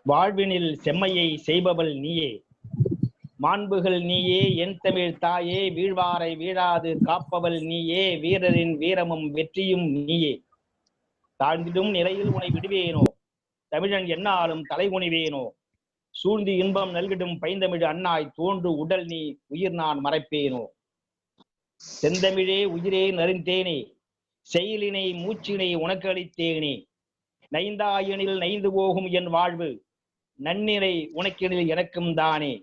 வாழ்வினில் செம்மையை செய்பவள் நீயே, மாண்புகள் நீயே, என் தமிழ் தாயே, வீழ்வாரை வீழாது காப்பவள் நீயே, வீரரின் வீரமும் வெற்றியும் நீயே. தாழ்ந்திடும் நிலையில் உனை விடுவேனோ, தமிழன் என்னாலும் தலைகுனிவேனோ, சூழ்ந்து இன்பம் நல்கிடும் பைந்தமிழ் அண்ணாய் தோன்று உடல் நீ உயிர் நான் மறைப்பேனோ. செந்தமிழே உயிரே நறுந்தேனே, செயலினை மூச்சினை உனக்கு அளித்தேனே, நைந்தாயனில் நைந்து போகும் என் வாழ்வு, நன்னிலை உனக்கெனில் எனக்கும் தானே.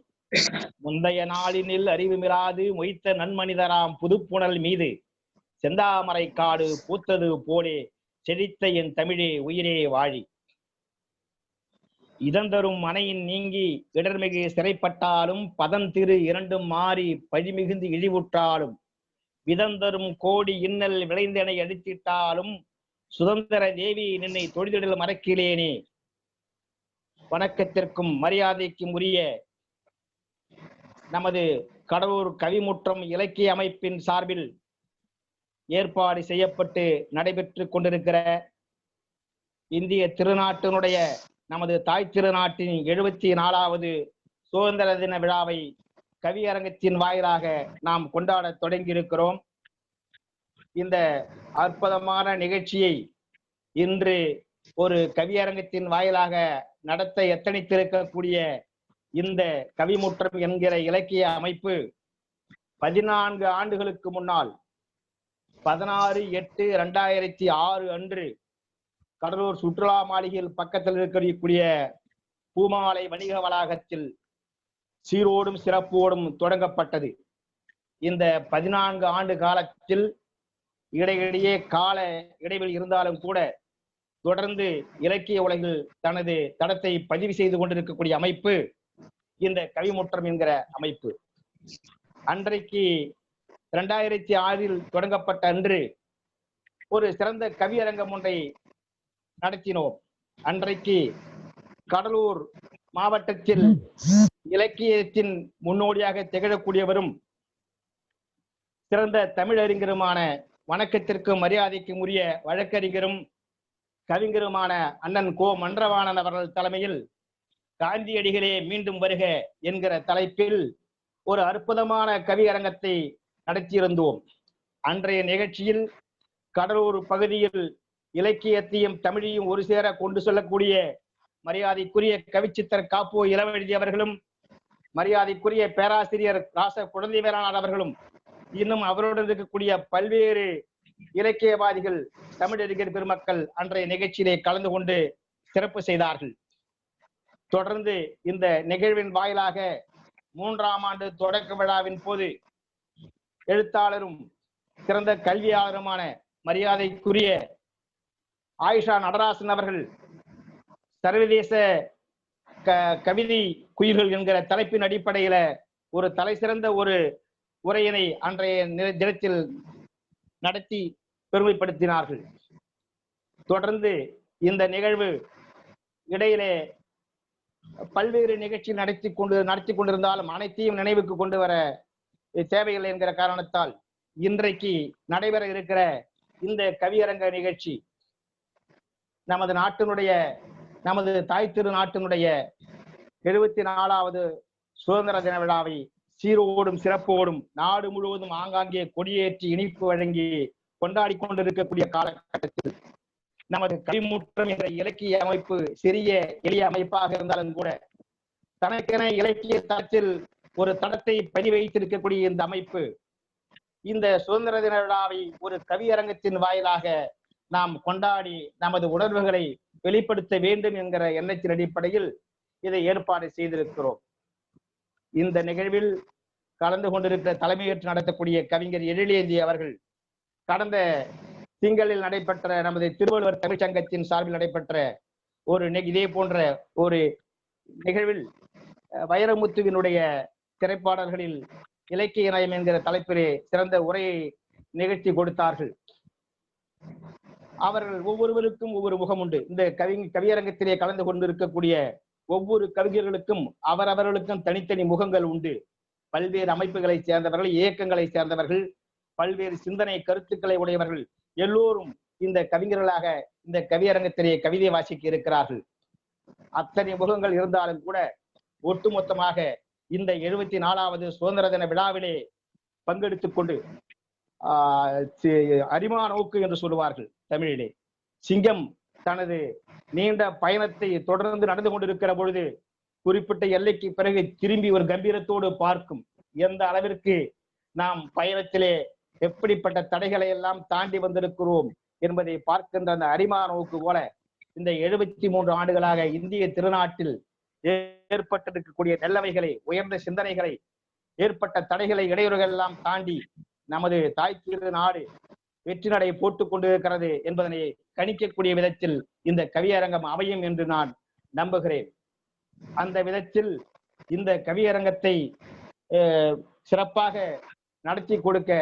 முந்தைய நாளினில் அறிவு மிராது மொய்த்த நன்மனிதராம் புதுப்புணல் மீது, செந்தாமரை காடு பூத்தது போலே செழித்த என் தமிழே உயிரே வாழி. இதந்தரும் மனையின் நீங்கி இடர்மிகு சிறைப்பட்டாலும், பதந்திரு இரண்டும் மாறி பழிமிகுந்து இழிவுற்றாலும், விதந்தரும் கோடி இன்னல் விளைந்தனை அடித்திட்டாலும், சுதந்திர தேவி நின்னை தொழிலிடல் மறக்கிலேனே. வணக்கத்திற்கும் மரியாதைக்கும் உரிய நமது கடலூர் கவிமுற்றம் இலக்கிய அமைப்பின் சார்பில் ஏற்பாடு செய்யப்பட்டு நடைபெற்று கொண்டிருக்கிற இந்திய திருநாட்டினுடைய நமது தாய் திருநாட்டின் 74வது சுதந்திர தின விழாவை கவியரங்கத்தின் வாயிலாக நாம் கொண்டாட தொடங்கி இருக்கிறோம். இந்த அற்புதமான நிகழ்ச்சியை இன்று ஒரு கவியரங்கத்தின் வாயிலாக நடத்த எத்தனித்திருக்கக்கூடிய இந்த கவிமுற்றம் என்கிற இலக்கிய அமைப்பு 14 ஆண்டுகளுக்கு முன்னால் 16/8/2006 அன்று கடலூர் சுற்றுலா மாளிகையில் பக்கத்தில் இருக்கக்கூடிய பூமாலை வணிக வளாகத்தில் சீரோடும் சிறப்போடும் தொடங்கப்பட்டது. இந்த 14 ஆண்டு காலத்தில் இடையிடையே கால இடைவெளி இருந்தாலும் கூட தொடர்ந்து இலக்கிய உலகில் தனது தடத்தை பதிவு செய்து கொண்டிருக்கக்கூடிய அமைப்பு இந்த கவிமுற்றம் என்கிற அமைப்பு. அன்றைக்கு 2006 தொடங்கப்பட்ட அன்று ஒரு சிறந்த கவியரங்கம் ஒன்றை நடத்தினோம். அன்றைக்கு கடலூர் மாவட்டத்தில் இலக்கியத்தின் முன்னோடியாக திகழக்கூடியவரும் சிறந்த தமிழறிஞருமான, வணக்கத்திற்கும் மரியாதைக்கும் உரிய வழக்கறிஞரும் கவிஞருமான அண்ணன் கோ மன்றவாணன் அவர்கள் தலைமையில் காந்தியடிகளே மீண்டும் வருக என்கிற தலைப்பில் ஒரு அற்புதமான கவியரங்கத்தை நடத்தியிருந்தோம். அன்றைய நிகழ்ச்சியில் கடலூர் பகுதியில் இலக்கியத்தையும் தமிழையும் ஒரு சேர கொண்டு செல்லக்கூடிய மரியாதைக்குரிய கவிச்சித்தர் காப்போ இளவெழுதி அவர்களும், மரியாதைக்குரிய பேராசிரியர் ராச குழந்தை வேளாணர் அவர்களும், இன்னும் அவருடன் இருக்கக்கூடிய பல்வேறு இலக்கியவாதிகள், தமிழறிஞர் பெருமக்கள் அன்றைய நிகழ்ச்சியிலே கலந்து கொண்டு சிறப்பு செய்தார்கள். தொடர்ந்து இந்த நிகழ்வின் வாயிலாக 3ஆம் ஆண்டு தொடக்க விழாவின் போது எழுத்தாளரும் சிறந்த கல்வியாளருமான மரியாதைக்குரிய ஆயிஷா நடராசன் அவர்கள் சர்வதேச கவிதை குயில்கள் என்கிற தலைப்பின் அடிப்படையில ஒரு தலை சிறந்த ஒரு உரையினை அன்றைய தினத்தில் நடத்தி பெருமைப்படுத்தினார்கள். தொடர்ந்து இந்த நிகழ்வு இடையிலே பல்வேறு நிகழ்ச்சி நடத்தி கொண்டிருந்தாலும் அனைத்தையும் நினைவுக்கு கொண்டு வர தேவையில்லை என்கிற காரணத்தால் இன்றைக்கு நடைபெற இருக்கிற இந்த கவியரங்க நிகழ்ச்சி நமது தாய் திரு நாட்டினுடைய 74வது சுதந்திர தின விழாவை சீரோடும் சிறப்போடும் நாடு முழுவதும் ஆங்காங்கே கொடியேற்றி இனிப்பு வழங்கி கொண்டாடி கொண்டிருக்கக்கூடிய காலகட்டத்தில் நமது கவிமுற்றம் என்ற இலக்கிய அமைப்பு சிறிய எளிய அமைப்பாக இருந்தாலும் கூட தனக்கென இலக்கிய தளத்தில் ஒரு தடத்தை பதிவு வைத்திருக்கக்கூடிய இந்த அமைப்பு இந்த சுதந்திர தின விழாவை ஒரு கவியரங்கத்தின் வாயிலாக நாம் கொண்டாடி நமது உணர்வுகளை வெளிப்படுத்த வேண்டும் என்கிற எண்ணத்தின் அடிப்படையில் இதை ஏற்பாடு செய்திருக்கிறோம். இந்த நிகழ்வில் கலந்து கொண்டிருக்கிற தலைமையேற்று நடத்தக்கூடிய கவிஞர் எழிலேந்தி அவர்கள் கடந்த திங்களில் நடைபெற்ற நமது திருவள்ளுவர் தமிழ்ச்சங்கத்தின் சார்பில் நடைபெற்ற ஒரு இதே போன்ற ஒரு நிகழ்வில் வைரமுத்துவினுடைய திரைப்பாடல்களில் இலக்கிய நயம் என்கிற தலைப்பிலே சிறந்த உரையை நிகழ்த்தி கொடுத்தார்கள். அவர்கள் ஒவ்வொருவருக்கும் ஒவ்வொரு முகம் உண்டு. இந்த கவியரங்கத்திலே கலந்து கொண்டிருக்கக்கூடிய ஒவ்வொரு கவிஞர்களுக்கும் அவரவர்களுக்கும் தனித்தனி முகங்கள் உண்டு. பல்வேறு அமைப்புகளை சேர்ந்தவர்கள், இயக்கங்களை சேர்ந்தவர்கள், பல்வேறு சிந்தனை கருத்துக்களை உடையவர்கள் எல்லோரும் இந்த கவிஞர்களாக இந்த கவியரங்கத்திலே கவிதை வாசிக்க இருக்கிறார்கள். அத்தனை முகங்கள் இருந்தாலும் கூட ஒட்டுமொத்தமாக இந்த 74வது சுதந்திர தின விழாவிலே பங்கெடுத்துக் கொண்டு அரிமா நோக்கு என்று சொல்லுவார்கள் தமிழிலே. சிங்கம் தனது நீண்ட பயணத்தை தொடர்ந்து நடந்து கொண்டிருக்கிற பொழுது குறிப்பிட்ட எல்லைக்கு பிறகு திரும்பி ஒரு கம்பீரத்தோடு பார்க்கும். எந்த அளவிற்கு நாம் பயணத்திலே எப்படிப்பட்ட தடைகளை எல்லாம் தாண்டி வந்திருக்கிறோம் என்பதை பார்க்கின்ற அந்த அரிமா நோக்கு போல இந்த 73 ஆண்டுகளாக இந்திய திருநாட்டில் ஏற்பட்டிருக்கக்கூடிய நல்லவைகளை, உயர்ந்த சிந்தனைகளை, ஏற்பட்ட தடைகளை, இடையூறுகள் எல்லாம் தாண்டி நமது தாய் திரு நாடு வெற்றி நடை போட்டுக் கொண்டிருக்கிறது என்பதனை கணிக்கக்கூடிய விதத்தில் இந்த கவியரங்கம் அமையும் என்று நான் நம்புகிறேன். அந்த விதத்தில் இந்த கவியரங்கத்தை சிறப்பாக நடத்தி கொடுக்க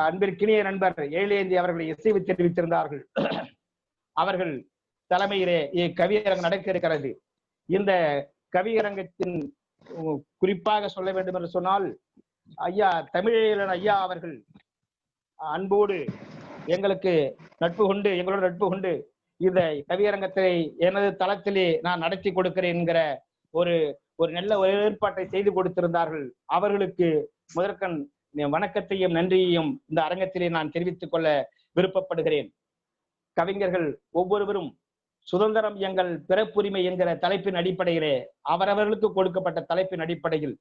அன்பிற்கினிய நண்பர் எழிலேந்தி அவர்களை இசைவு தெரிவித்திருந்தார்கள். அவர்கள் தலைமையிலே கவியரங்கம் நடக்க இருக்கிறது. இந்த கவியரங்கத்தின் குறிப்பாக சொல்ல வேண்டும் என்று சொன்னால், ஐயா தமிழீழன் ஐயா அவர்கள் அன்போடு எங்களோட நட்பு கொண்டு இந்த கவியரங்கத்தை எனது தளத்திலே நான் நடத்தி கொடுக்கிறேன் என்கிற ஒரு நல்ல ஒரு ஏற்பாட்டை செய்து கொடுத்திருந்தார்கள். அவர்களுக்கு முதற்கண் வணக்கத்தையும் நன்றியையும் இந்த அரங்கத்திலே நான் தெரிவித்துக் கொள்ள விருப்பப்படுகிறேன். கவிஞர்கள் ஒவ்வொருவரும் சுதந்திரம் எங்கள் பிறப்புரிமை என்கிற தலைப்பின் அடிப்படையிலே அவரவர்களுக்கு கொடுக்கப்பட்ட தலைப்பின் அடிப்படையில்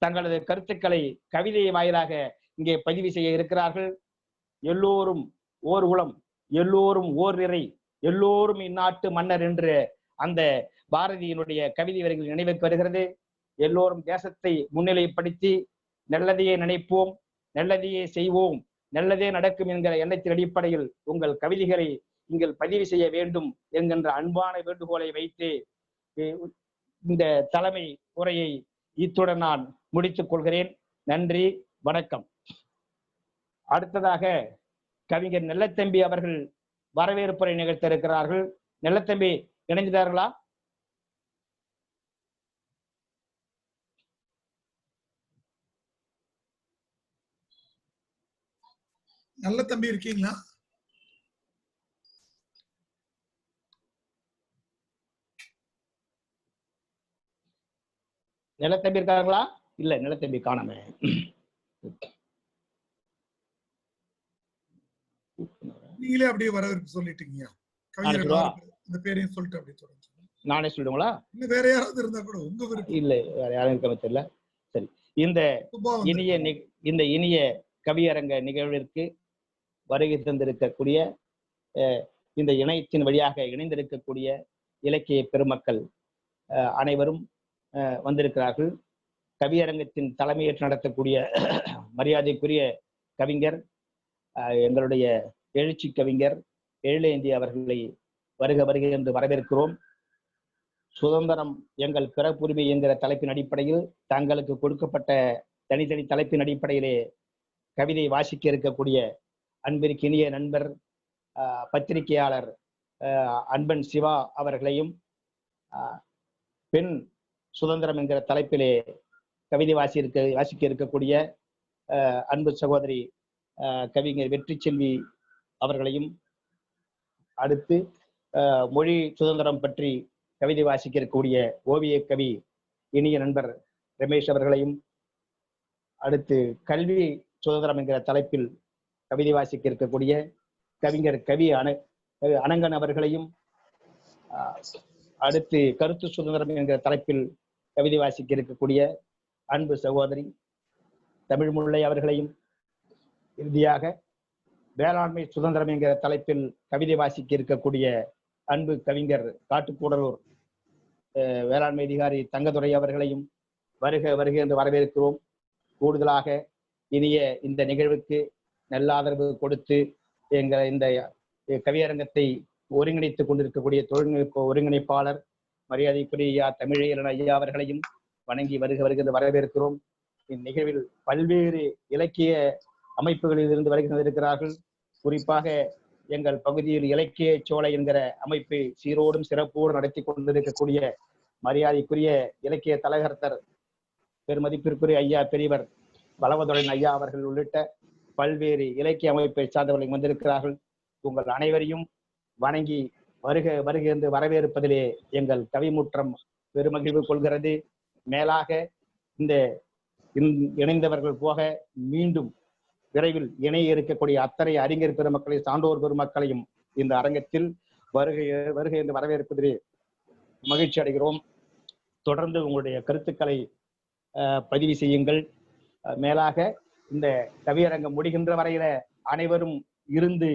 தங்களது கருத்துக்களை கவிதை வாயிலாக இங்கே பதிவு செய்ய இருக்கிறார்கள். எல்லோரும் ஓர் குலம், எல்லோரும் ஓர் நிறை, எல்லோரும் இந்நாட்டு மன்னர் என்று அந்த பாரதியினுடைய கவிதை வரிகள் நினைவுக்கு வருகிறது. எல்லோரும் தேசத்தை முன்னிலைப்படுத்தி நல்லதையே நினைப்போம், நல்லதையே செய்வோம், நல்லதே நடக்கும் என்கிற எண்ணத்தின் அடிப்படையில் உங்கள் கவிதைகளை நீங்கள் பதிவு செய்ய வேண்டும் என்கின்ற அன்பான வேண்டுகோளை வைத்து இந்த தலைமை உரையை இத்துடன் நான் முடித்துக் கொள்கிறேன். நன்றி, வணக்கம். அடுத்ததாக கவிஞர் நெல்லத்தம்பி அவர்கள் வரவேற்புரை நிகழ்த்த இருக்கிறார்கள். நெல்லத்தம்பி இணைஞ்சிட்டார்களா? நல்ல தம்பி இருக்கீங்களா? நிலத்தம்பி இருக்காங்களா? இல்ல, நிலத்தம்பி காணாம. நீங்களே அப்படியே வரவேற்பு சொல்லிட்டீங்க. இந்த பேரையும் சொல்லிட்டு அப்படியே தொடங்க. நானே சொல்லுங்களா? இல்ல வேற யாராவது இருந்தா கூட உங்க விருப்பம். இல்ல, வேற யாரும் இருக்க தெரியல. சரி, இந்த இனிய கவியரங்க நிகழ்விற்கு வருகை தந்திருக்கக்கூடிய இந்த இணையத்தின் வழியாக இணைந்திருக்கக்கூடிய இலக்கிய பெருமக்கள் அனைவரும் வந்திருக்கிறார்கள். கவியரங்கத்தின் தலைமையேற்று நடத்தக்கூடிய மரியாதைக்குரிய கவிஞர், எங்களுடைய எழுச்சி கவிஞர் எழிலேந்தி அவர்களை வருக என்று வரவேற்கிறோம். சுதந்திரம் எங்கள் பிறப்புரிமை என்கிற தலைப்பின் அடிப்படையில் தங்களுக்கு கொடுக்கப்பட்ட தனித்தனி தலைப்பின் அடிப்படையிலே கவிதை வாசிக்க இருக்கக்கூடிய அன்பிற்கினிய நண்பர் பத்திரிகையாளர் அன்பன் சிவா அவர்களையும், பெண் சுதந்திரம் என்கிற தலைப்பிலே கவிதை வாசிக்க இருக்கக்கூடிய அன்பு சகோதரி கவிஞர் வெற்றி செல்வி அவர்களையும், அடுத்து மொழி சுதந்திரம் பற்றி கவிதை வாசிக்க இருக்கக்கூடிய ஓவிய கவி இனிய நண்பர் ரமேஷ் அவர்களையும், அடுத்து கல்வி சுதந்திரம் என்கிற தலைப்பில் கவிதை வாசிக்க இருக்கக்கூடிய கவிஞர் அனங்கன் அவர்களையும், அடுத்து கருத்து சுதந்திரம் என்கிற தலைப்பில் கவிதை வாசிக்க இருக்கக்கூடிய அன்பு சகோதரி தமிழ்முல்லை அவர்களையும், இறுதியாக வேளாண்மை சுதந்திரம் என்கிற தலைப்பில் கவிதை வாசிக்க இருக்கக்கூடிய அன்பு கவிஞர் காட்டுக்கூடலூர் வேளாண்மை அதிகாரி தங்கதுரை அவர்களையும் வருக என்று வரவேற்கிறோம். கூடுதலாக இனிய இந்த நிகழ்வுக்கு நல்ல ஆதரவு கொடுத்து எங்கள் இந்த கவியரங்கத்தை ஒருங்கிணைத்துக் கொண்டிருக்கக்கூடிய தொழில்நுட்ப ஒருங்கிணைப்பாளர் மரியாதைக்குரிய தமிழீழன் ஐயா அவர்களையும் வணங்கி வருக என்று வரவேற்கிறோம். இந்நிகழ்வில் பல்வேறு இலக்கிய அமைப்புகளில் இருந்து வருகிறார்கள். குறிப்பாக எங்கள் பகுதியில் இலக்கிய சோலை என்கிற அமைப்பை சீரோடும் சிறப்போடு நடத்தி கொண்டிருக்கக்கூடிய மரியாதைக்குரிய இலக்கிய தலைகர்த்தர் பெருமதிப்பிற்குரிய ஐயா பெரியவர் வளவதுரையன் ஐயா அவர்கள் உள்ளிட்ட பல்வேறு இலக்கிய அமைப்பை சார்ந்தவர்கள் வந்திருக்கிறார்கள். உங்கள் அனைவரையும் வணங்கி வருக வருக என்று வரவேற்பதிலே எங்கள் கவிமுற்றம் பெருமகிழ்வு கொள்கிறது. மேலாக இந்த இணைந்தவர்கள் போக மீண்டும் விரைவில் இணைய இருக்கக்கூடிய அத்தனை அறிஞர் பெருமக்களை, சான்றோர் பெருமக்களையும் இந்த அரங்கத்தில் வருகை வருகை என்று வரவேற்பதிலே மகிழ்ச்சி அடைகிறோம். தொடர்ந்து உங்களுடைய கருத்துக்களை பதிவு செய்யுங்கள். மேலாக இந்த கவியரங்கம் முடிகின்ற வரையில அனைவரும் இருந்து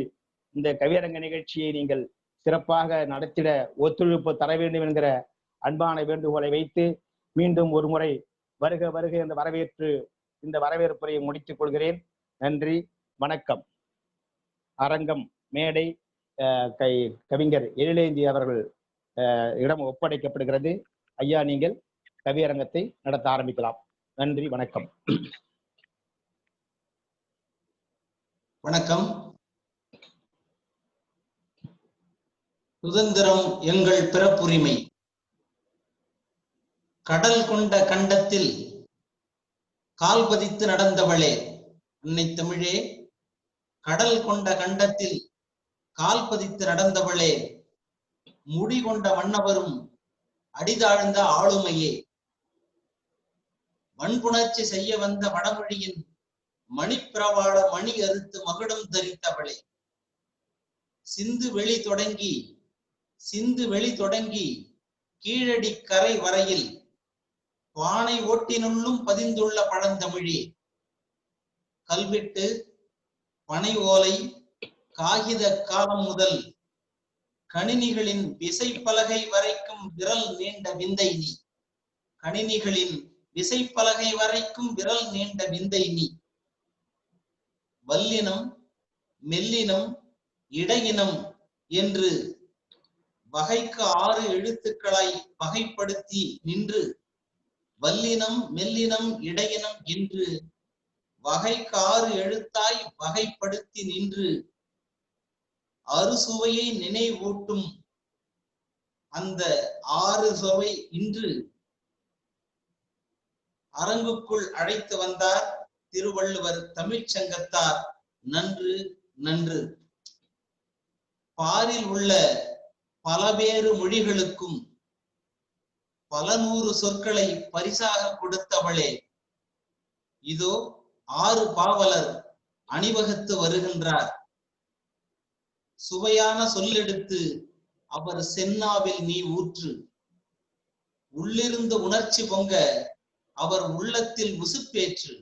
இந்த கவியரங்க நிகழ்ச்சியை நீங்கள் சிறப்பாக நடத்திட ஒத்துழைப்பு தர வேண்டும் என்கிற அன்பான வேண்டுகோளை வைத்து மீண்டும் ஒரு முறை வருக வருக என்று வரவேற்று இந்த வரவேற்புரையை முடித்துக் கொள்கிறேன். நன்றி, வணக்கம். அரங்கம் மேடை கவிஞர் எழிலேந்தி அவர்கள் இடம் ஒப்படைக்கப்படுகிறது. ஐயா, நீங்கள் கவியரங்கத்தை நடத்த ஆரம்பிக்கலாம். நன்றி, வணக்கம். வணக்கம். சுதந்திரம் எங்கள் பிறப்புரிமை. கடல் கொண்ட கண்டத்தில் கால் பதித்து நடந்தவளே அன்னை தமிழே, கடல் கொண்ட கண்டத்தில் கால் பதித்து நடந்தவளே, முடி கொண்ட மன்னவரும் அடிதாழ்ந்த ஆளுமையே, வன்புணர்ச்சி செய்ய வந்த வடமொழியின் மணிப்பிரவாள மணி அறுத்து மகுடம் தரித்தவளே, சிந்து வெளி தொடங்கி கீழடி கரை வரையில் வானை ஓட்டினுள்ளும் பதிந்துள்ள பழந்தமிழே, கல்வெட்டு, பனை ஓலை, காகித காலம் முதல் கணினிகளின் விசைப்பலகை வரைக்கும் விரல் நீண்ட விந்தை நீ. கணினிகளின் விசைப்பலகை வரைக்கும் விரல் நீண்ட விந்தை நீ. வல்லினம், மெல்லினம், இடையினம் என்று வகைக்கு 6 எழுத்துக்களாய் வகைப்படுத்தி நின்று, வல்லினம், மெல்லினம், இடையினம் என்று வகைக்கு 6 எழுத்தாய் வகைப்படுத்தி நின்று அறுசுவையை நினைவூட்டும் அந்த 6 சுவை இன்று அரங்குக்குள் அழைத்து வந்தார் திருவள்ளுவர் தமிழ்ச்சங்கத்தார். நன்று நன்று. பாரில் உள்ள பலவேறு மொழிகளுக்கும் பல 100 சொற்களை பரிசாக கொடுத்தவளே, இதோ 6 பாவலர் அணிவகுத்து வருகின்றார். சுவையான சொல்லெடுத்து அவர் சென்னாவில் நீ ஊற்று. உள்ளிருந்து உணர்ச்சி பொங்க அவர் உள்ளத்தில் உசுப்பேற்று.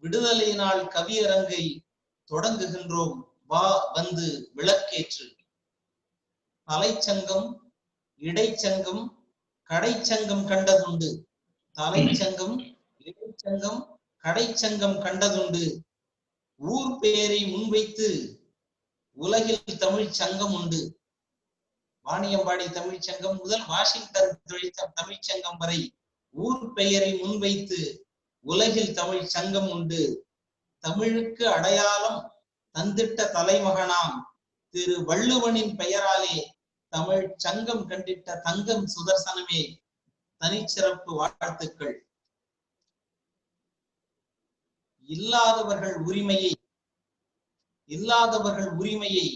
விடுதலை நாள் கவியரங்கை தொடங்குகின்றோம், வா வந்து விளக்கேற்று. தலைச்சங்கம், இடைச்சங்கம், கடைச்சங்கம் கண்டதுண்டு. தலைச்சங்கம், இடைச்சங்கம், கடைச்சங்கம் கண்டதுண்டு. ஊர் பெயரை முன்வைத்து உலகில் தமிழ் சங்கம் உண்டு. வாணியம்பாடி தமிழ்ச்சங்கம் முதல் வாஷிங்டன் தமிழ்ச்சங்கம் வரை ஊர் பெயரை முன்வைத்து உலகில் தமிழ் சங்கம் உண்டு. தமிழுக்கு அடையாளம் தந்திட்ட தலைமகனாம் திரு வள்ளுவனின் பெயராலே தமிழ் சங்கம் கண்டிட்ட தங்கம் சுதர்சனமே, தனிச்சிறப்பு வாழ்த்துக்கள். இல்லாதவர்கள் உரிமையை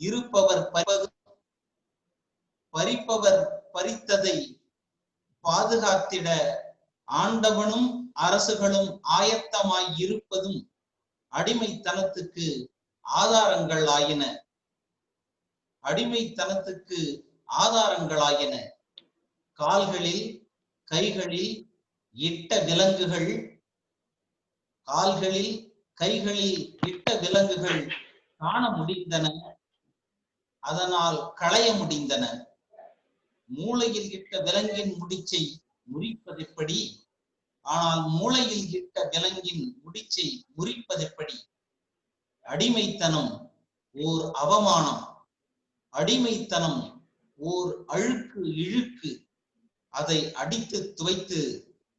இருப்பவர் பறிப்பவர் பறித்ததை பாதுகாத்திட ஆண்டவனும் அரசுகளும் ஆயத்தமாய் இருப்பதும் அடிமைத்தனத்துக்கு ஆதாரங்கள் ஆயின. அடிமைத்தனத்துக்கு ஆதாரங்களாயின. கால்களில் கைகளில் இட்ட விலங்குகள், கால்களில் கைகளில் இட்ட விலங்குகள் காண முடிந்தன, அதனால் களைய முடிந்தன. மூளையில் இட்ட விலங்கின் முடிச்சை முறிப்பதெப்படி? ஆனால் மூளையில் இட்ட விலங்கின் முடிச்சை முறிப்பதெப்படி? அடிமைத்தனம் ஓர் அவமானம், அடிமைத்தனம் ஓர் அழுக்கு இழுக்கு. அதை அடித்து துவைத்து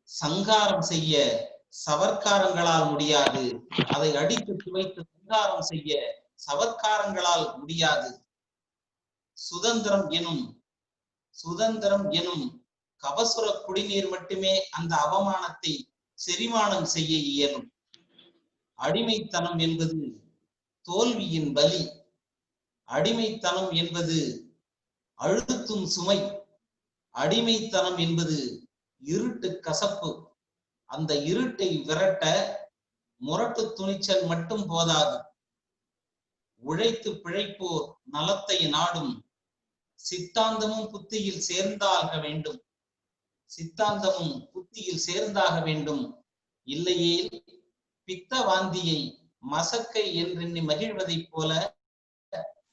சங்காரம் செய்ய சவர்க்காரங்களால் முடியாது. அதை அடித்து துவைத்து சங்காரம் செய்ய சவர்க்காரங்களால் முடியாது. சுதந்திரம் எனும் கபசுர குடிநீர் மட்டுமே அந்த அவமானத்தை செரிமானம் செய்ய இயலும். அடிமைத்தனம் என்பது தோல்வியின் பலி. அடிமைத்தனம் என்பது அழுத்தும் சுமை, அடிமைத்தனம் என்பது இருட்டு கசப்பு. அந்த இருட்டை விரட்ட முரட்டு துணிச்சல் மட்டும் போதாது. உழைத்து பிழைப்போர் நலத்தை நாடும் சித்தாந்தமும் புத்தியில் சேர்ந்தாக வேண்டும். சித்தாந்தமும் புத்தியில் சேர்ந்தாக வேண்டும். இல்லையே பித்த வாந்தியை மசக்கை என்றெண்ணி மகிழ்வதைப் போல,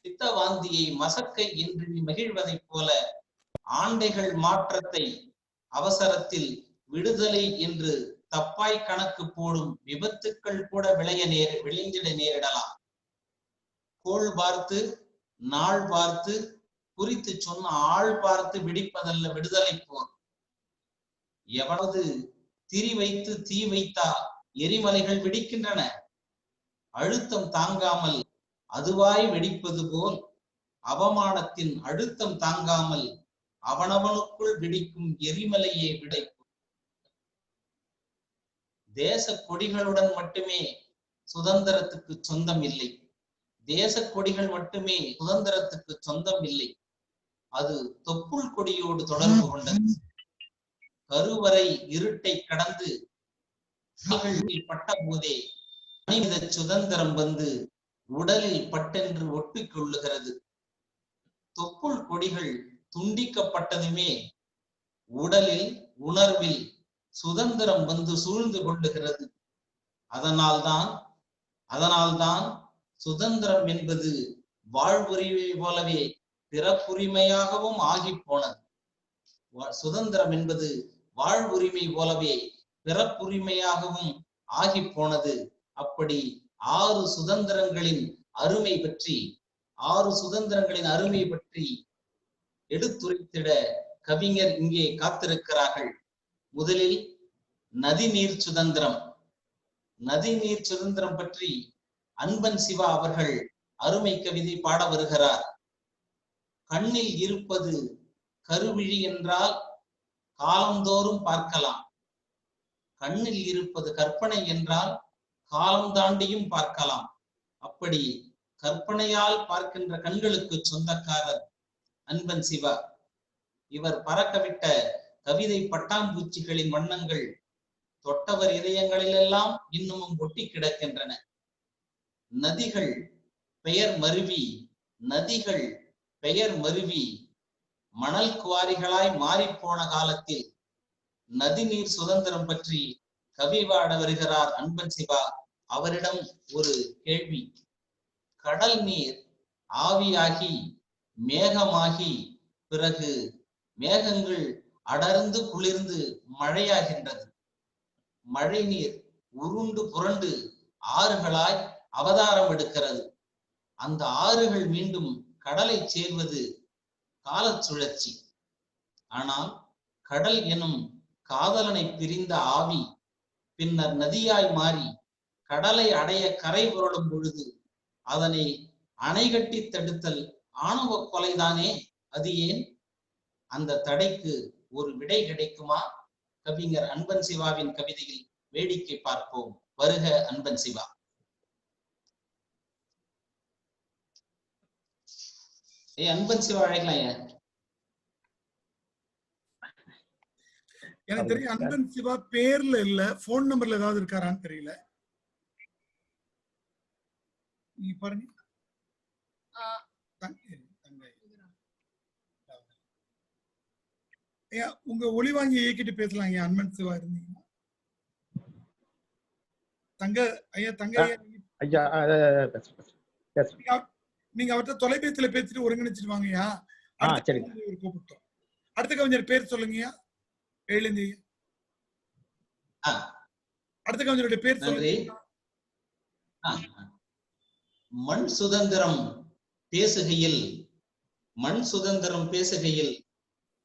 பித்த வாந்தியை மசக்கை என்றெண்ணி மகிழ்வதைப் போல ஆண்டைகள் மாற்றத்தை அவசரத்தில் விடுதலை என்று தப்பாய் கணக்கு போடும் விபத்துக்கள் கூட விளைந்திட நேரிடலாம். கோள் பார்த்து நாள் பார்த்து குறித்து சொன்ன ஆள் பார்த்து விடிப்பதல்ல விடுதலை போர். எவனது திரி வைத்து தீ வைத்தா எரிமலைகள் வெடிக்கின்றன. அழுத்தம் தாங்காமல் அதுவாய் வெடிப்பது போல் அவமானத்தின் அழுத்தம் தாங்காமல் அவனவனுக்குள் வெடிக்கும் எரிமலையே விடைக்கும். தேச கொடிகளுடன் மட்டுமே சுதந்திரத்துக்கு சொந்தம் இல்லை. தேச கொடிகள் மட்டுமே சுதந்திரத்துக்கு சொந்தம் இல்லை. அது தொப்புள் கொடியோடு தொடர்பு கொண்டது. கருவறை இருட்டை கடந்து பட்ட போதே மனித சுதந்திரம் வந்து உடலில் பட்டென்று ஒட்டிக் கொள்ளுகிறது. தொப்புள் கொடிகள் துண்டிக்கப்பட்டதுமே உடலில் உணர்வில் சுதந்திரம் வந்து சூழ்ந்து கொள்ளுகிறது. அதனால்தான் சுதந்திரம் என்பது வாழ்வுரிமை போலவே பிறப்புரிமையாகவும் ஆகி போனது. சுதந்திரம் என்பது வாழ்வுரிமை போலவே பிறப்புரிமையாகவும் ஆகி போனது. அப்படி 6 சுதந்திரங்களின் அருமை பற்றி எடுத்துரைத்திட கவிஞர் இங்கே காத்திருக்கிறார்கள். முதலில் நதிநீர் சுதந்திரம். நதிநீர் சுதந்திரம் பற்றி அன்பன் சிவா அவர்கள் அருமை கவிதை பாட வருகிறார். கண்ணில் இருப்பது கருவிழி என்றால் காலந்தோறும் பார்க்கலாம். கண்ணில் இருப்பது கற்பனை என்றால் காலம் தாண்டியும் பார்க்கலாம். அப்படி கற்பனையால் பார்க்கின்ற கண்களுக்கு சொந்தக்காரர் அன்பன் சிவா. இவர் பறக்கவிட்ட கவிதை பட்டாம்பூச்சிகளின் வண்ணங்கள் தொட்டவர் இதயங்களிலெல்லாம் இன்னமும் ஒட்டி கிடக்கின்றன. நதிகள் பெயர் மருவி மணல் குவாரிகளாய் மாறிப்போன காலத்தில் நதிநீர் சுதந்திரம் பற்றி கவி பாட வருகிறார் அன்பன் சிவா. அவரிடம் ஒரு கேள்வி. கடல் நீர் ஆவியாகி மேகமாகி பிறகு மேகங்கள் அடர்ந்து குளிர்ந்து மழையாகின்றது. மழை நீர் உருண்டு புரண்டு ஆறுகளாய் அவதாரம் எடுக்கிறது. அந்த ஆறுகள் மீண்டும் கடலை சேர்வது கால சுழற்சி. ஆனால் கடல் எனும் காதலனை பிரிந்த ஆவி பின்னர் நதியாய் மாறி கடலை அடைய கரை புரளும் பொழுது அதனை அணை கட்டி தடுத்தல் ஆணவ கொலைதானே. அது ஏன்? அந்த தடைக்கு ஒரு விடை கிடைக்குமா? கவிஞர் அன்பன் சிவாவின் கவிதையில் வேடிக்கை பார்ப்போம். வருக அன்பன் சிவா. அன்பன் சிவா அழைக்கலாம். எனக்கு தெரியும் அன்பன் சிவா பேர்ல இல்ல, போன் நம்பர்ல ஏதாவது இருக்காரான்னு தெரியல. நீங்க பாருங்க. உங்க ஒளி வாங்கி இயக்கிட்டு பேசலாம். அன்பன் சிவா இருந்தீங்கன்னா நீங்க அவர்கிட்ட தொலைபேசியில பேசிட்டு ஒருங்கிணைச்சிட்டு வாங்கயா. கூப்பிட்டோம். அடுத்த கவிஞர் பேர் சொல்லுங்கயா. அடுத்த கவிஞருடைய பேர் சொல்லுங்க. மண் சுதந்திரம் பேசுகையில்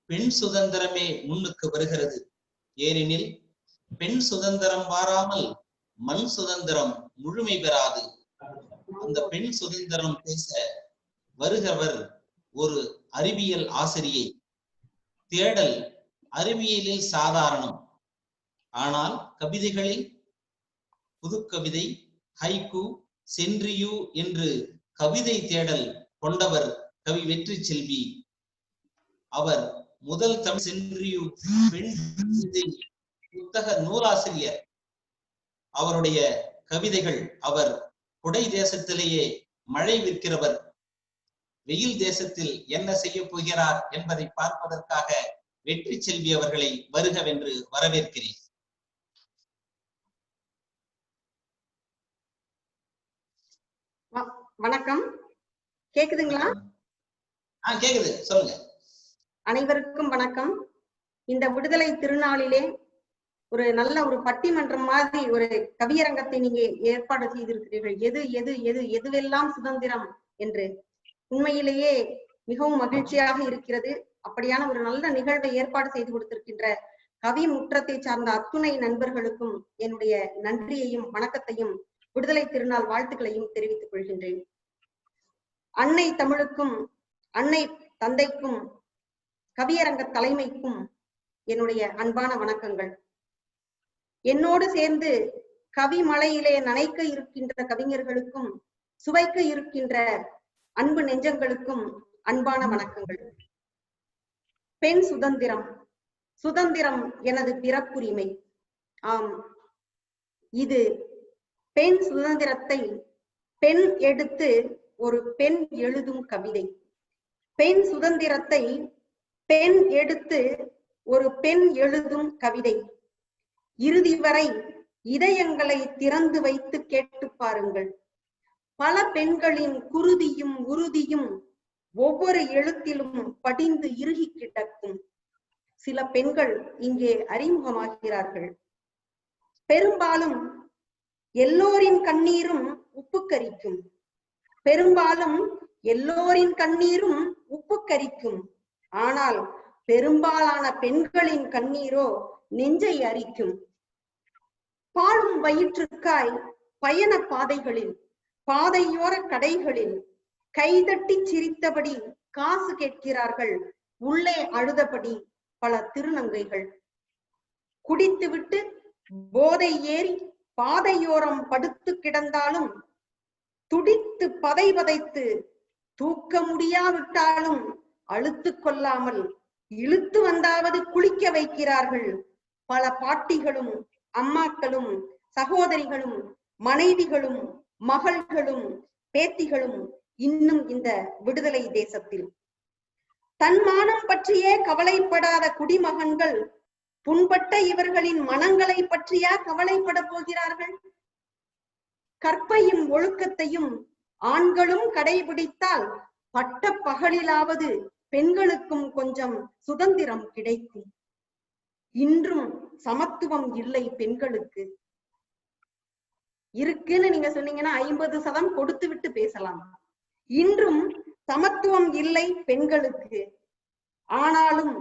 பெண் சுதந்திரமே முன்னுக்கு வருகிறது. ஏனெனில் பெண் சுதந்திரம் வாராமல் மண் சுதந்திரம் முழுமை பெறாது. அந்த பெண் சுதந்திரம் பேச வருகிறவர் ஒரு அறிவியல் ஆசிரியை. தேடல் அறிவியலில் சாதாரணம். ஆனால் கவிதைகளில் புதுக்கவிதை, ஹைக்கூ, சென்றியூ என்று கவிதை தேடல் கொண்டவர் கவி வெற்றி செல்வி. அவர் முதல் தமிழ் சென்றியு பெண் புத்தக நூலாசிரியர். அவருடைய கவிதைகள், அவர் குடை தேசத்திலேயே மழை விற்கிறவர், வெயில் தேசத்தில் என்ன செய்ய போகிறார் என்பதை பார்ப்பதற்காக வெற்றி செல்வி அவர்களை வருகவென்று வரவேற்கிறேன். வணக்கம், கேக்குதுங்களா? கேக்குது, சொல்லுங்க. அனைவருக்கும் வணக்கம். இந்த விடுதலை திருநாளிலே ஒரு நல்ல ஒரு பட்டிமன்றம் மாதிரி ஒரு கவியரங்கத்தை நீங்க ஏற்பாடு செய்திருக்கிறீர்கள். எது எது எது எதுவெல்லாம் சுதந்திரம் என்று உண்மையிலேயே மிகவும் மகிழ்ச்சியாக இருக்கிறது. அப்படியான ஒரு நல்ல நிகழ்வை ஏற்பாடு செய்து கொடுத்திருக்கின்ற கவி முற்றத்தை சார்ந்த அத்துணை நண்பர்களுக்கும் என்னுடைய நன்றியையும் வணக்கத்தையும் விடுதலை திருநாள் வாழ்த்துக்களையும் தெரிவித்துக் கொள்கின்றேன். அன்னை தமிழுக்கும் அன்னை தந்தைக்கும் கவியரங்க தலைமைக்கும் என்னுடைய அன்பான வணக்கங்கள். என்னோடு சேர்ந்து கவி மலையிலே நனைக்க இருக்கின்ற கவிஞர்களுக்கும் சுவைக்க இருக்கின்ற அன்பு நெஞ்சங்களுக்கும் அன்பான வணக்கங்கள். பெண் சுதந்திரம், சுதந்திரம் எனது பிறப்புரிமை. ஆம், இது பெண் சுதந்திரத்தை பெண் எடுத்து ஒரு பெண் எழுதும் கவிதை. பெண் சுதந்திரத்தை பெண் எடுத்து ஒரு பெண் எழுதும் கவிதை. இறுதி வரை இதயங்களை திறந்து வைத்து கேட்டு பாருங்கள். பல பெண்களின் குருதியும் உறுதியும் ஒவ்வொரு எழுத்திலும் படிந்து இறுகி கிடக்கும். சில பெண்கள் இங்கே அறிமுகமாகிறார்கள். பெரும்பாலும் எல்லோரின் கண்ணீரும் உப்பு கரிக்கும். பெரும்பாலும் எல்லோரின் கண்ணீரும் உப்பு கரிக்கும். ஆனால் பெரும்பாலான பெண்களின் கண்ணீரோ நெஞ்சை அரிக்கும். பாழும் வயிற்றுக்காய் பயண பாதைகளில், பாதையோர கடைகளில் கைதட்டி சிரித்தபடி காசு கேட்கிறார்கள். உள்ளே அழுதபடி பல திருநங்கைகள். குடித்துவிட்டு போதை ஏறி பாதையோரம் படுத்து கிடந்தாலும், துடித்து பதை பதைத்து தூக்க முடியாவிட்டாலும் அழுத்து கொள்ளாமல் இழுத்து வந்தாவது குளிக்க வைக்கிறார்கள். பல பாட்டிகளும் அம்மாக்களும் சகோதரிகளும் மனைவிகளும் மகள்களும் பேத்திகளும் இன்னும் இந்த விடுதலை தேசத்தில். தன்மானம் பற்றியே கவலைப்படாத குடிமகன்கள் புண்பட்ட இவர்களின் மனங்களை பற்றியா கவலைப்பட போகிறார்கள்? கற்பையும் ஒழுக்கத்தையும் ஆண்களும் கடைபிடித்தால் பட்ட பகலிலாவது பெண்களுக்கும் கொஞ்சம் சுதந்திரம் கிடைக்கும். இன்றும் சமத்துவம் இல்லை பெண்களுக்கு. இருக்குன்னு நீங்க சொன்னீங்கன்னா 50% கொடுத்து விட்டு பேசலாம். இன்றும் சமத்துவம் இல்லை பெண்களுக்கு. ஆனாலும்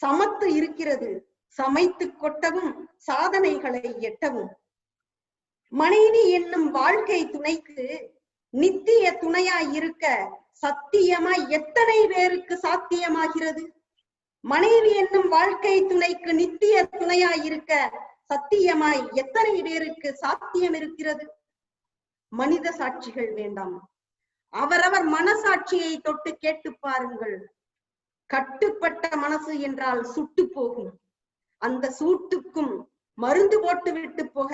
சமத்து இருக்கிறது, சமைத்து கொட்டவும் சாதனைகளை எட்டவும். மனைவி என்னும் வாழ்க்கை துணைக்கு நித்திய துணையாய் இருக்க சத்தியமாய் எத்தனை பேருக்கு சாத்தியமாகிறது? மனைவி என்னும் வாழ்க்கை துணைக்கு நித்திய துணையாய் இருக்க சத்தியமாய் எத்தனை பேருக்கு சாத்தியம் இருக்கிறது? மனித சாட்சிகள் வேண்டாம், அவரவர் மனசாட்சியை தொட்டு கேட்டு பாருங்கள். கட்டுப்பட்ட மனசு என்றால் சுட்டு போகும். அந்த சூட்டுக்கும் மருந்து போட்டு விட்டு போக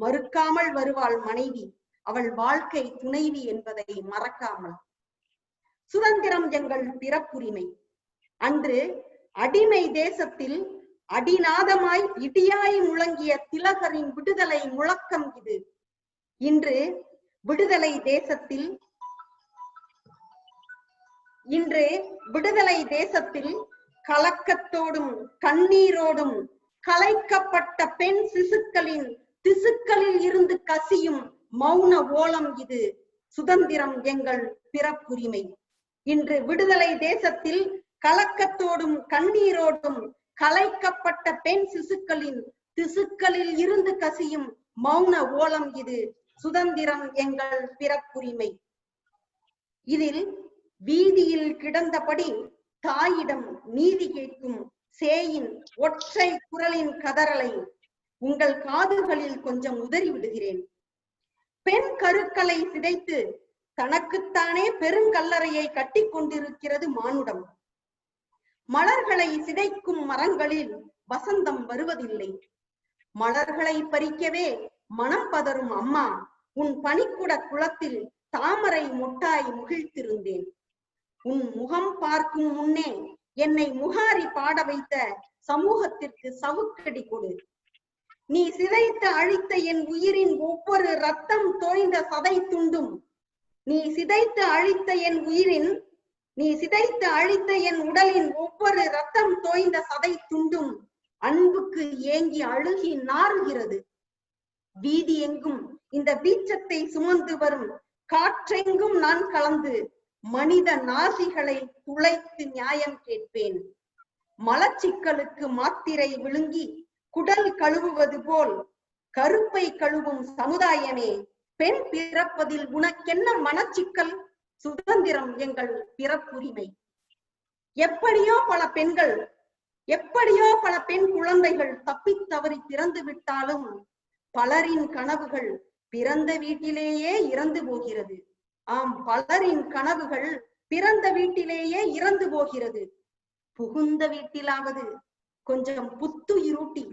மறுக்காமல் வருவாள் மனைவி, அவள் வாழ்க்கை துணைவி என்பதை மறக்காமல். சுதந்திரம் எங்கள் பிறப்புரிமை. அன்று அடிமை தேசத்தில் அடிநாதமாய் இடியாய் முழங்கிய திலகரின் விடுதலை முழக்கம் இது. இன்று விடுதலை தேசத்தில் கலக்கத்தோடும் கண்ணீரோடும் கலைக்கப்பட்ட பெண் சிசுக்களின் திசுக்களில் இருந்து கசியும் மௌன ஓலம் இது. சுதந்திரம் எங்கள் பிறப்புரிமை. இன்று விடுதலை தேசத்தில் கலக்கத்தோடும் கண்ணீரோடும் கலைக்கப்பட்ட பெண் சிசுக்களின் திசுக்களில் இருந்து கசியும் மௌன ஓலம் இது. சுதந்திரம் எங்கள் பிறப்புரிமை. இதில் வீதியில் கிடந்தபடி தாயிடம் நீதி கேட்கும் சேயின் ஒற்றை குரலின் கதறலை உங்கள் காதுகளில் கொஞ்சம் உதறி விடுகிறேன். பெண் கருக்களை சிதைத்து தனக்குத்தானே பெருங்கல்லறையை கட்டி கொண்டிருக்கிறது மானுடம். மலர்களை சிதைக்கும் மரங்களில் வசந்தம் வருவதில்லை. மலர்களை பறிக்கவே மனம் பதறும் அம்மா, உன் பனிக்குட குளத்தில் தாமரை மொட்டாய் முகிழ்த்திருந்தேன். உன் முகம் பார்க்கும் முன்னே என்னை முகாரி பாட வைத்த சமூகத்திற்கு சவுக்கடி கொடு. நீ சிதைத்து அழித்த என் உயிரின் ஒவ்வொரு ரத்தம் தோய்ந்த சதை துண்டும், நீ சிதைத்து அழித்த என் உடலின் ஒவ்வொரு ரத்தம் தோய்ந்த சதை துண்டும் அன்புக்கு ஏங்கி அழுகி நாறுகிறது. வீதி எங்கும் இந்த வீச்சத்தை சுமந்து வரும் காற்றெங்கும் நான் கலந்து மனித நாசிகளை துளைத்து நியாயம் கேட்பேன். மலச்சிக்கலுக்கு மாத்திரை விழுங்கி குடல் கழுவுவது போல் கருப்பை கழுவும் சமுதாயமே, பெண் பிறப்பதில் உனக்கென்ன மனச்சிக்கல்? சுதந்திரம் எங்கள் பிறப்புரிமை. எப்படியோ பல பெண் குழந்தைகள் தப்பித் தவறி பிறந்து விட்டாலும் பலரின் கனவுகள் பிறந்த வீட்டிலேயே இறந்து போகிறது. ஆம், பலரின் கனவுகள் பிறந்த வீட்டிலேயே இறந்து போகிறது. புகுந்த வீட்டிலாவது கொஞ்சம் புத்துயிரூட்டி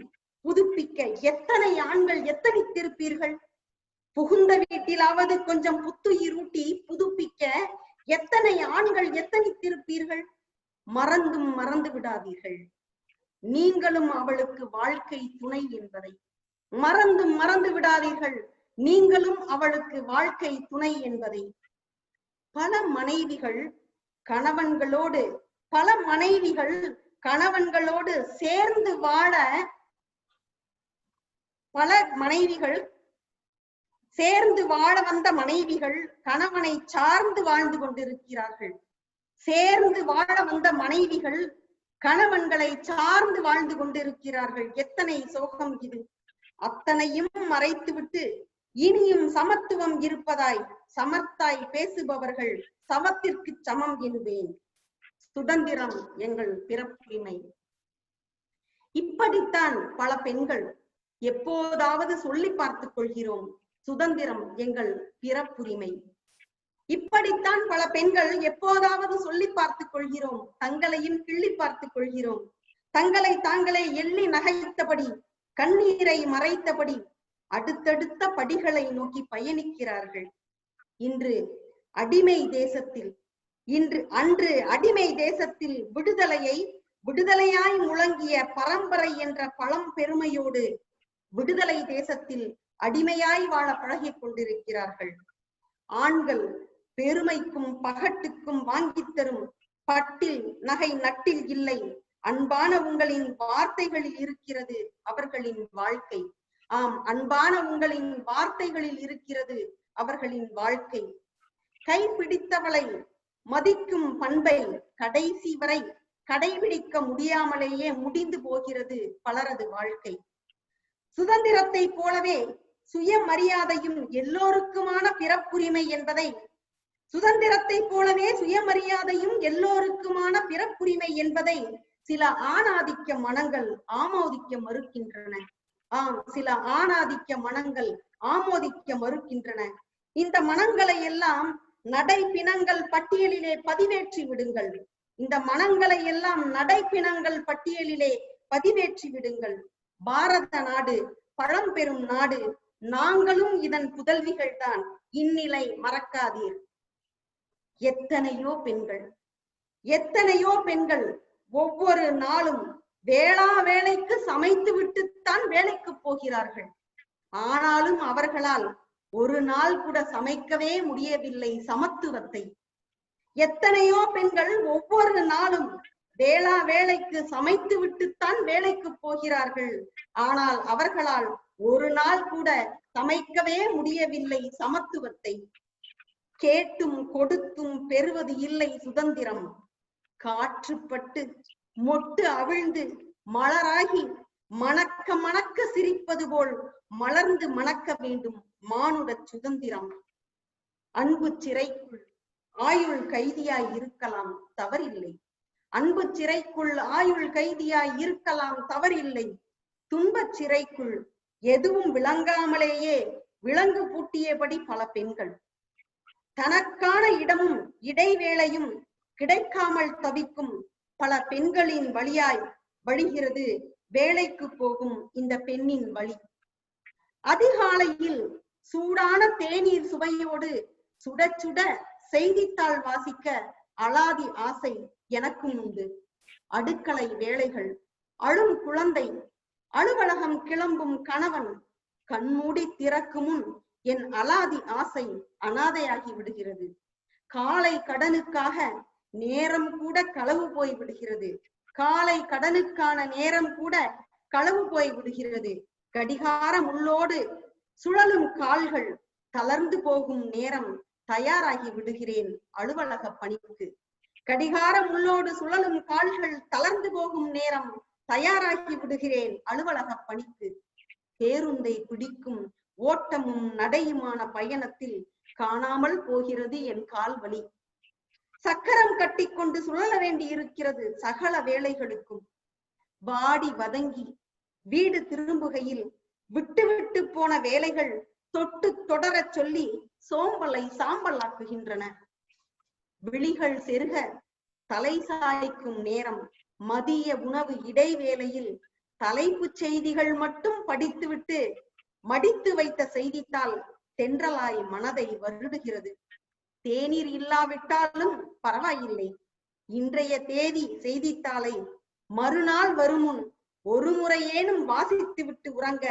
புதுப்பிக்க எத்தனை ஆண்கள் எத்தனித்திருப்பீர்கள்? புகுந்த வீட்டிலாவது கொஞ்சம் புத்துயிரூட்டி புதுப்பிக்க எத்தனை ஆண்கள் எத்தனித்திருப்பீர்கள்? மறந்து விடாதீர்கள், நீங்களும் அவளுக்கு வாழ்க்கை துணை என்பதை. மறந்து விடாதீர்கள், நீங்களும் அவளுக்கு வாழ்க்கை துணை என்பதை. பல மனைவிகள் கணவன்களோடு சேர்ந்து வாழ வந்த மனைவிகள் கணவனை சார்ந்து வாழ்ந்து கொண்டிருக்கிறார்கள். சேர்ந்து வாழ வந்த மனைவிகள் கணவன்களை சார்ந்து வாழ்ந்து கொண்டிருக்கிறார்கள். எத்தனை சோகம் இது! அத்தனையும் மறைத்துவிட்டு இனியும் சமத்துவம் இருப்பதாய் சமத்தாய் பேசுபவர்கள் சவத்திற்கு சமம் என்பேன். சுதந்திரம் எங்கள் பிறப்புரிமை. இப்படித்தான் பல பெண்கள் எப்போதாவது சொல்லி பார்த்துக் கொள்கிறோம், சுதந்திரம் எங்கள் பிறப்புரிமை. இப்படித்தான் பல பெண்கள் எப்போதாவது சொல்லி பார்த்துக் கொள்கிறோம், தங்களையும் கிள்ளி பார்த்துக் கொள்கிறோம். தங்களை தாங்களே எள்ளி நகைத்தபடி, கண்ணீரை மறைத்தபடி அடுத்தடுத்த படிகளை நோக்கி பயணிக்கிறார்கள். அன்று அடிமை தேசத்தில் விடுதலையாய் முழங்கிய பரம்பரை என்ற பழம் பெருமையோடு விடுதலை தேசத்தில் அடிமையாய் வாழ பழகிக் கொண்டிருக்கிறார்கள். ஆண்கள் பெருமைக்கும் பகட்டுக்கும் வாங்கித் தரும் பட்டில் நகை நட்டில் இல்லை. அன்பான உங்களின் வார்த்தைகளில் இருக்கிறது அவர்களின் வாழ்க்கை. ஆம், அன்பான உங்களின் வார்த்தைகளில் இருக்கிறது அவர்களின் வாழ்க்கை. கைப்பிடித்தவளை மதிக்கும் பண்பை கடைசி வரை கடைபிடிக்க முடியாமலேயே முடிந்து போகிறது பலரது வாழ்க்கை. சுதந்திரத்தை போலவே சுயமரியாதையும் எல்லோருக்குமான பிறப்புரிமை என்பதை சில ஆணாதிக்க மனங்கள் ஆமோதிக்க மறுக்கின்றன. இந்த மனங்களை எல்லாம் நடைப்பிணங்கள் பட்டியலிலே பதிவேற்றி விடுங்கள். பாரத நாடு பழம்பெரும் நாடு, நாங்களும் இதன் புதல்விகள் தான், இந்நிலை மறக்காதீர். எத்தனையோ பெண்கள் ஒவ்வொரு நாளும் வேளைக்கு சமைத்து விட்டுத்தான் வேலைக்கு போகிறார்கள். ஆனாலும் அவர்களால் ஒரு நாள் கூட சமைக்கவே முடியவில்லை சமத்துவத்தை. எத்தனையோ பெண்கள் ஒவ்வொரு நாளும் வேளைக்கு சமைத்து விட்டுத்தான் வேலைக்கு போகிறார்கள். ஆனால் அவர்களால் ஒரு நாள் கூட சமைக்கவே முடியவில்லை சமத்துவத்தை. கேட்டும் கொடுத்தும் பெறுவது இல்லை சுதந்திரம். காற்றுப்பட்டு மொட்டு அவிழ்ந்து மலராகி மணக்க சிரிப்பது போல் மலர்ந்து மணக்க வேண்டும் மானுட சுதந்திரம். அன்பு சிறைக்குள் ஆயுள் கைதியாய் இருக்கலாம் தவறில்லை. துன்பச் சிறைக்குள் எதுவும் விளங்காமலேயே விலங்கு பூட்டியபடி பல பெண்கள். தனக்கான இடமும் இடைவேளையும் கிடைக்காமல் தவிக்கும் பல பெண்களின் வழியாய் வழிகிறது வேலைக்கு போகும் இந்த பெண்ணின் வழி. அதிகாலையில் சூடான தேநீர் சுவையோடு சுட சுட செய்தித்தாள் வாசிக்க அலாதி ஆசை எனக்கும் உண்டு. அடுக்களை வேலைகள், அழும் குழந்தை, அலுவலகம் கிளம்பும் கணவன் கண்மூடி திறக்கும் முன் என் அலாதி ஆசை அனாதையாகி விடுகிறது. காலை கடனுக்காக நேரம் கூட களவு போய் விடுகிறது. காலை கடனுக்கான நேரம் கூட களவு போய் விடுகிறது. கடிகார முள்ளோடு சுழலும் கால்கள் தளர்ந்து போகும் நேரம் தயாராகி விடுகிறேன் அலுவலக பணிக்கு. கடிகார முள்ளோடு சுழலும் கால்கள் தளர்ந்து போகும் நேரம் தயாராகி விடுகிறேன் அலுவலக பணிக்கு. பேருந்தை பிடிக்கும் ஓட்டமும் நடையுமான பயணத்தில் காணாமல் போகிறது என் கால் வலி. சக்கரம் கட்டி கொண்டு சுழல வேண்டி இருக்கிறது சகல வேலைகளுக்கும். வாடி வதங்கி வீடு திரும்புகையில் விட்டு விட்டு போன வேலைகள் தொட்டு தொடர சொல்லி சோம்பலை சாம்பல் ஆக்குகின்றன. விழிகள் செருக தலை சாய்க்கும் நேரம் மதிய உணவு இடைவேளையில் தலைப்புச் செய்திகள் மட்டும் படித்துவிட்டு மடித்து வைத்த செய்தித்தாள் தென்றலாய் மனதை வருடுகிறது. தேநீர் இல்லாவிட்டாலும் பரவாயில்லை, இன்றைய தேதி செய்தித்தாளை மறுநாள் வருமுன் ஒரு முறையேனும் வாசித்து விட்டு உறங்க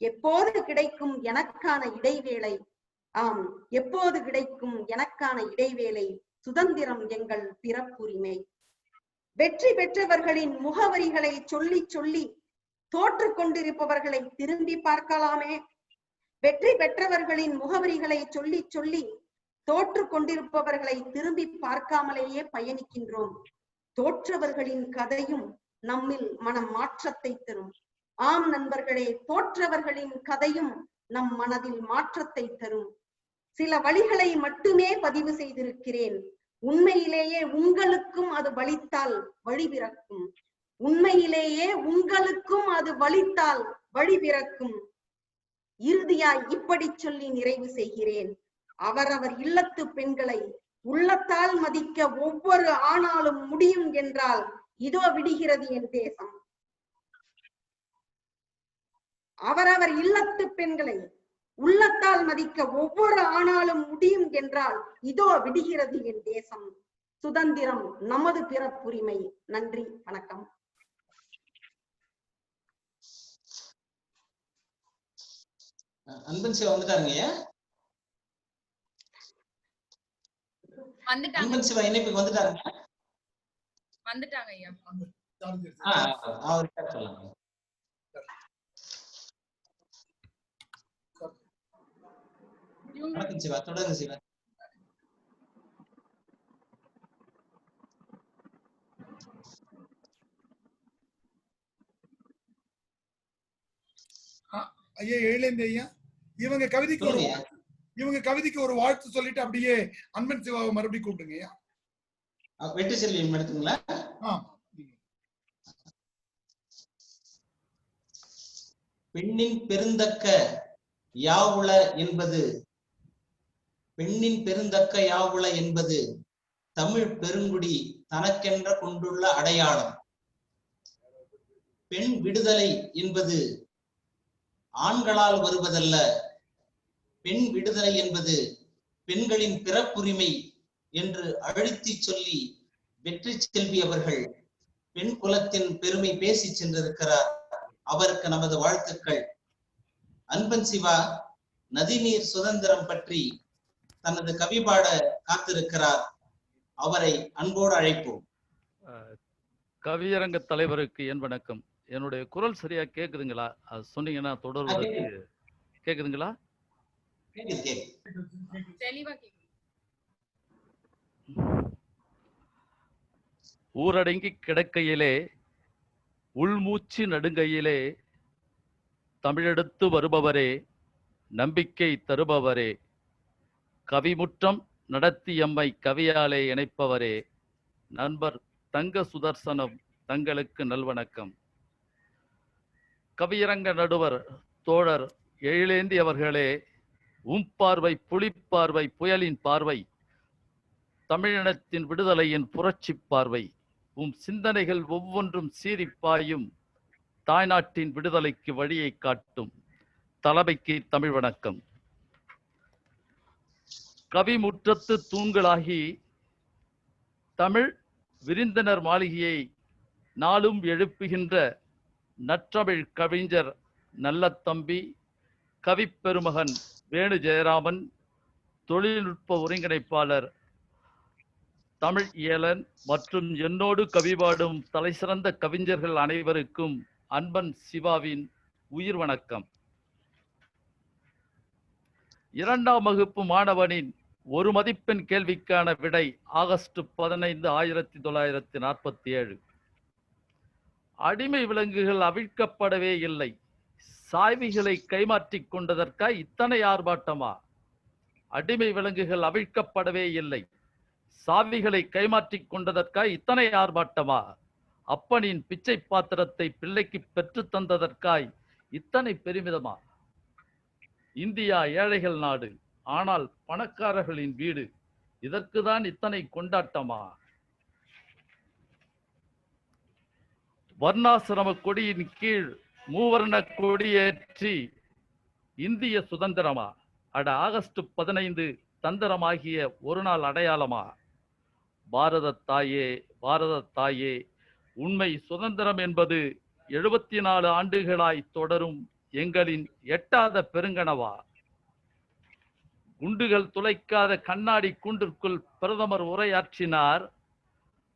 எப்போது கிடைக்கும் எனக்கான இடைவேளை? ஆம், எப்போது கிடைக்கும் எனக்கான இடைவேளை? சுதந்திரம் எங்கள் பிறப்புரிமை. வெற்றி பெற்றவர்களின் முகவரிகளை சொல்லி சொல்லி தோற்று கொண்டிருப்பவர்களை திரும்பி பார்க்கலாமே. வெற்றி பெற்றவர்களின் முகவரிகளை சொல்லி சொல்லி தோற்று கொண்டிருப்பவர்களை திரும்பி பார்க்காமலேயே பயணிக்கின்றோம். தோற்றவர்களின் கதையும் நம்மில் மனம் மாற்றத்தை தரும். ஆம் நண்பர்களே, தோற்றவர்களின் கதையும் நம் மனதில் மாற்றத்தை தரும். சில வழிகளை மட்டுமே பதிவு செய்திருக்கிறேன். உண்மையிலேயே உங்களுக்கும் அது வலித்தால் வழி பிறக்கும். உண்மையிலேயே உங்களுக்கும் அது வலித்தால் வழி பிறக்கும். இறுதியாய் இப்படி சொல்லி நிறைவு செய்கிறேன். அவரவர் இல்லத்து பெண்களை உள்ளத்தால் மதிக்க ஒவ்வொரு ஆணாலும் முடியும் என்றால் இதோ விடுகிறது என் தேசம். அவரவர் இல்லத்து பெண்களை உள்ளத்தால் மதிக்க ஒவ்வொரு ஆணாலும் முடியும் என்றால் இதோ விடுகிறது என் தேசம். சுதந்திரம் நமது பிறப்புரிமை. நன்றி, வணக்கம். அன்பன் சிவா வந்துட்டாருங்க. அன்பன் சிவா இணைப்புக்கு வந்துட்டாருங்க. வந்துட்டாங்க ஐயா. அவர்கிட்ட சொல்லலாம். வணக்கம் சிவா, தொடருங்க சிவா. ஐயா எழுந்த ஐயா, இவங்க கவிதைக்கு ஒரு வாழ்த்து சொல்லிட்டு அப்படியே அன்பன் சிவாவை மறுபடியும் கூப்பிடுங்க ஐயா. வெற்றி செல்வி எடுத்துங்களா? பெண்ணின் பெருந்தக்க யாவுள என்பது தமிழ் பெருங்குடி தனக்கென்ற கொண்டுள்ள அடையாளம். பெண் விடுதலை என்பது ஆண்களால் வருவதல்ல. பெண் விடுதலை என்பது பெண்களின் பிறப்புரிமை என்று அழுத்தி சொல்லி வெற்றி செல்வி அவர்கள் பெண் குலத்தின் பெருமை பேசி சென்றிருக்கிறார். அவருக்கு நமது வாழ்த்துக்கள். அன்பன் சிவா நதிநீர் சுதந்திரம் பற்றி தனது கவி பாட காத்திருக்கிறார். அவரை அன்போடு அழைப்போம். கவியரங்க தலைவருக்கு என் வணக்கம். என்னுடைய குரல் சரியா கேக்குதுங்களா? அது சொன்னீங்கன்னா தொடர்வதற்கு. கேக்குதுங்களா? ஊரடங்கி கிடக்கையிலே உள்மூச்சு நடுங்கையிலே தமிழெடுத்து வருபவரே, நம்பிக்கை தருபவரே, கவிமுற்றம் நடத்தி எம்மை கவியாலே இணைப்பவரே, நண்பர் தங்க சுதர்சனம் தங்களுக்கு நல்வணக்கம். கவியரங்க நடுவர் தோழர் எழிலேந்தி அவர்களே, பார்வை புலிப்பார்வை புயலின் பார்வை, தமிழினத்தின் விடுதலையின் புரட்சி பார்வை. சிந்தனைகள் ஒவ்வொன்றும் சீரிப்பாயும் தாய்நாட்டின் விடுதலைக்கு வழியை காட்டும். தலைமைக்கு தமிழ் வணக்கம். கவிமுற்றத்து தூண்களாகி தமிழ் விருந்தினர் மாளிகையை நாளும் எழுப்புகின்ற நற்றமிழ் கவிஞர் நல்லத்தம்பி, கவிப்பெருமகன் வேணு ஜெயராமன், தொழில்நுட்ப ஒருங்கிணைப்பாளர் தமிழ் இயலன் மற்றும் என்னோடு கவிபாடும் தலைசிறந்த கவிஞர்கள் அனைவருக்கும் அன்பன் சிவாவின் உயிர் வணக்கம். 2ஆம் வகுப்பு மாணவனின் ஒரு மதிப்பெண் கேள்விக்கான விடை ஆகஸ்ட் 15, 1947. அடிமை விலங்குகள் அவிழ்க்கப்படவே இல்லை. சாய்விகளை கைமாற்றிக் கொண்டதற்காய் இத்தனை ஆர்ப்பாட்டமா? அடிமை விலங்குகள் அவிழ்க்கப்படவே இல்லை. சாவிகளை கைமாற்றிக் கொண்டதற்காய் இத்தனை ஆர்ப்பாட்டமா? அப்பனின் பிச்சை பாத்திரத்தை பிள்ளைக்கு பெற்று தந்ததற்காய் இத்தனை பெருமிதமா? இந்தியா ஏழைகள் நாடு, ஆனால் பணக்காரர்களின் வீடு. இதற்குதான் இத்தனை கொண்டாட்டமா? வர்ணாசிரம கொடியின் கீழ் மூவர்ண கொடியேற்றி இந்திய சுதந்திரமா? அட ஆகஸ்ட் 15 தந்திரமாகிய ஒரு நாள் அடையாளமா? பாரத தாயே, பாரத தாயே, உண்மை சுதந்திரம் என்பது 74 ஆண்டுகளாய் தொடரும் எங்களின் எட்டாத பெருங்கனவா? குண்டுகள் துளைக்காத கண்ணாடி கூண்டிற்குள் பிரதமர் உரையாற்றினார்.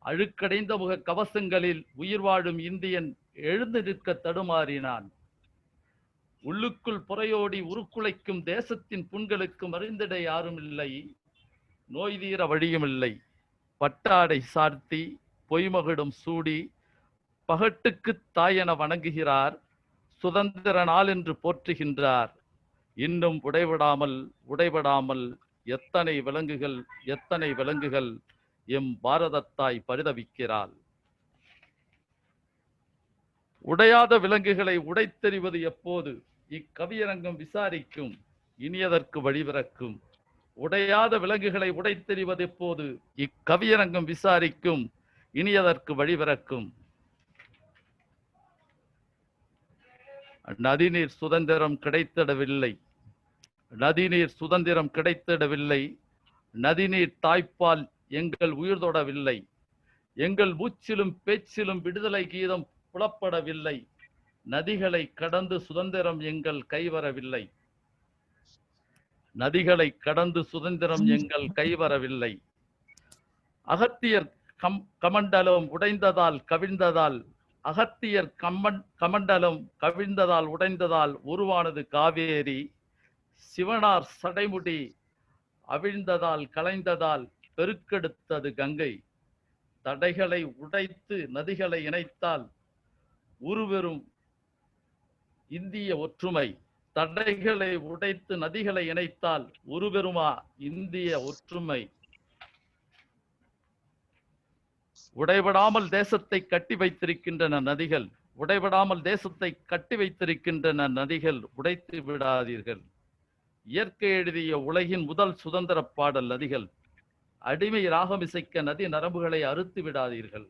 அழுக்கடைந்த முக கவசங்களில் உயிர் வாழும் இந்தியன் எழுந்து நிற்க தடுமாறினான். உள்ளுக்குள் புறையோடி உருக்குலைக்கும் தேசத்தின் புண்களுக்கு மருந்திட யாரும் இல்லை, நோய் தீர வழியும் இல்லை. பட்டாடை சார்த்தி பொய்மகிடும் சூடி பகட்டுக்கு தாயென வணங்குகிறார். சுதந்திர நாள் என்று போற்றுகின்றார். இன்னும் உடைபடாமல் எத்தனை விலங்குகள் எம் பாரதத்தாய் பரிதவிக்கிறாள். உடையாத விலங்குகளை உடைத்தெறிவது எப்போது? இக்கவியரங்கம் விசாரிக்கும், இனியதற்கு வழிபிறக்கும். உடையாத விலங்குகளை உடைத்தெறிவது எப்போது? இக்கவியரங்கம் விசாரிக்கும், இனியதற்கு வழிபிறக்கும். நதிநீர் சுதந்திரம் கிடைத்திடவில்லை. நதிநீர் தாய்ப்பால் எங்கள் உயிர் தொடவில்லை. எங்கள் மூச்சிலும் பேச்சிலும் விடுதலை கீதம் புலப்படவில்லை. நதிகளை கடந்து சுதந்திரம் எங்கள் கைவரவில்லை. அகத்தியர் கமண்டலம் உடைந்ததால் உடைந்ததால் உருவானது காவேரி. சிவனார் சடைமுடி அவிழ்ந்ததால் கலைந்ததால் பெருக்கெடுத்தது கங்கை. தடைகளை உடைத்து நதிகளை இணைத்தால் உருவெறும் இந்திய ஒற்றுமை. தடைகளை உடைத்து நதிகளை இணைத்தால் உருவெறுமா இந்திய ஒற்றுமை. உடைபடாமல் தேசத்தை கட்டி வைத்திருக்கின்றன நதிகள். உடைத்து விடாதீர்கள். இயற்கை எழுதிய உலகின் முதல் சுதந்திர பாடல் நதிகள். அடிமை ராகமிசைக்க நதி நரம்புகளை அறுத்து விடாதீர்கள்.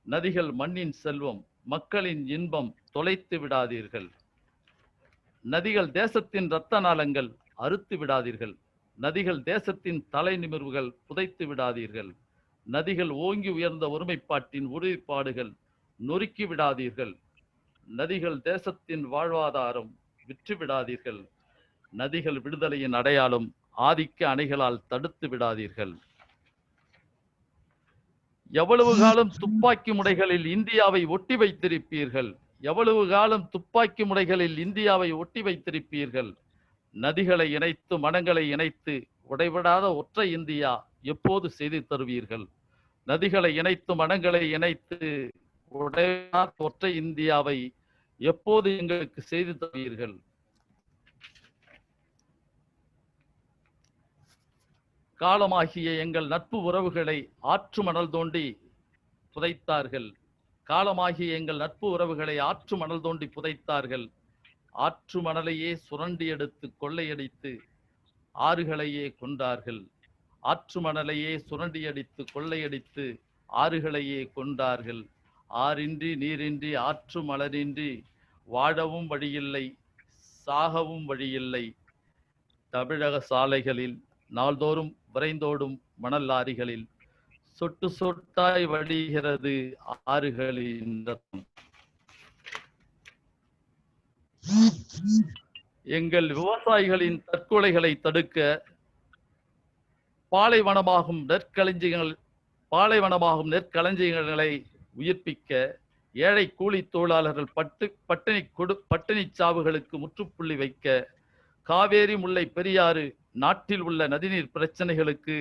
நதிகள் மண்ணின் செல்வம், மக்களின் இன்பம். தொலைத்து விடாதீர்கள். நதிகள் தேசத்தின் இரத்த நாளங்கள். அறுத்து விடாதீர்கள். நதிகள் தேசத்தின் தலை நிமிர்வுகள். புதைத்து விடாதீர்கள். நதிகள் ஓங்கி உயர்ந்த ஒருமைப்பாட்டின் உறுதிப்பாடுகள். நொறுக்கி விடாதீர்கள். நதிகள் தேசத்தின் வாழ்வாதாரம். விற்று விடாதீர்கள். நதிகள் விடுதலையின் அடையாளம். ஆதிக்க அணைகளால் தடுத்து விடாதீர்கள். எவ்வளவு காலம் துப்பாக்கி முனைகளில் இந்தியாவை ஒட்டி வைத்திருப்பீர்கள்? நதிகளை இணைத்து மனங்களை இணைத்து உடைபடாத ஒற்றை இந்தியா எப்போது செய்து தருவீர்கள்? நதிகளை இணைத்து மனங்களை இணைத்து உடைபடாத ஒற்றை இந்தியாவை எப்போது எங்களுக்கு செய்து தருவீர்கள்? காலமாகிய எங்கள் நட்பு உறவுகளை ஆற்று மணல் தோண்டி புதைத்தார்கள். ஆற்று மணலையே சுரண்டி எடுத்து கொள்ளையடித்து ஆறுகளையே கொண்டார்கள். ஆற்று மணலையே சுரண்டியடித்து கொள்ளையடித்து ஆறுகளையே கொண்டார்கள். ஆறின்றி நீரின்றி ஆற்று மலரின்றி வாழவும் வழியில்லை, சாகவும் வழியில்லை. தமிழக சாலைகளில் நாள்தோறும் விரைந்தோடும் மணல் லாரிகளில் சொட்டு சொட்டாய் வடிகிறது ஆறுகளின் ரத்தம். எங்கள் விவசாயிகளின் தற்கொலைகளை தடுக்க பாலைவனமாகும் நெற்களஞ்சியங்களை உயிர்ப்பிக்க ஏழை கூலி தொழிலாளர்கள் பட்டினி சாவுகளுக்கு முற்றுப்புள்ளி வைக்க காவேரி முல்லை பெரியாறு நாட்டில் உள்ள நதிநீர் பிரச்சனைகளுக்கு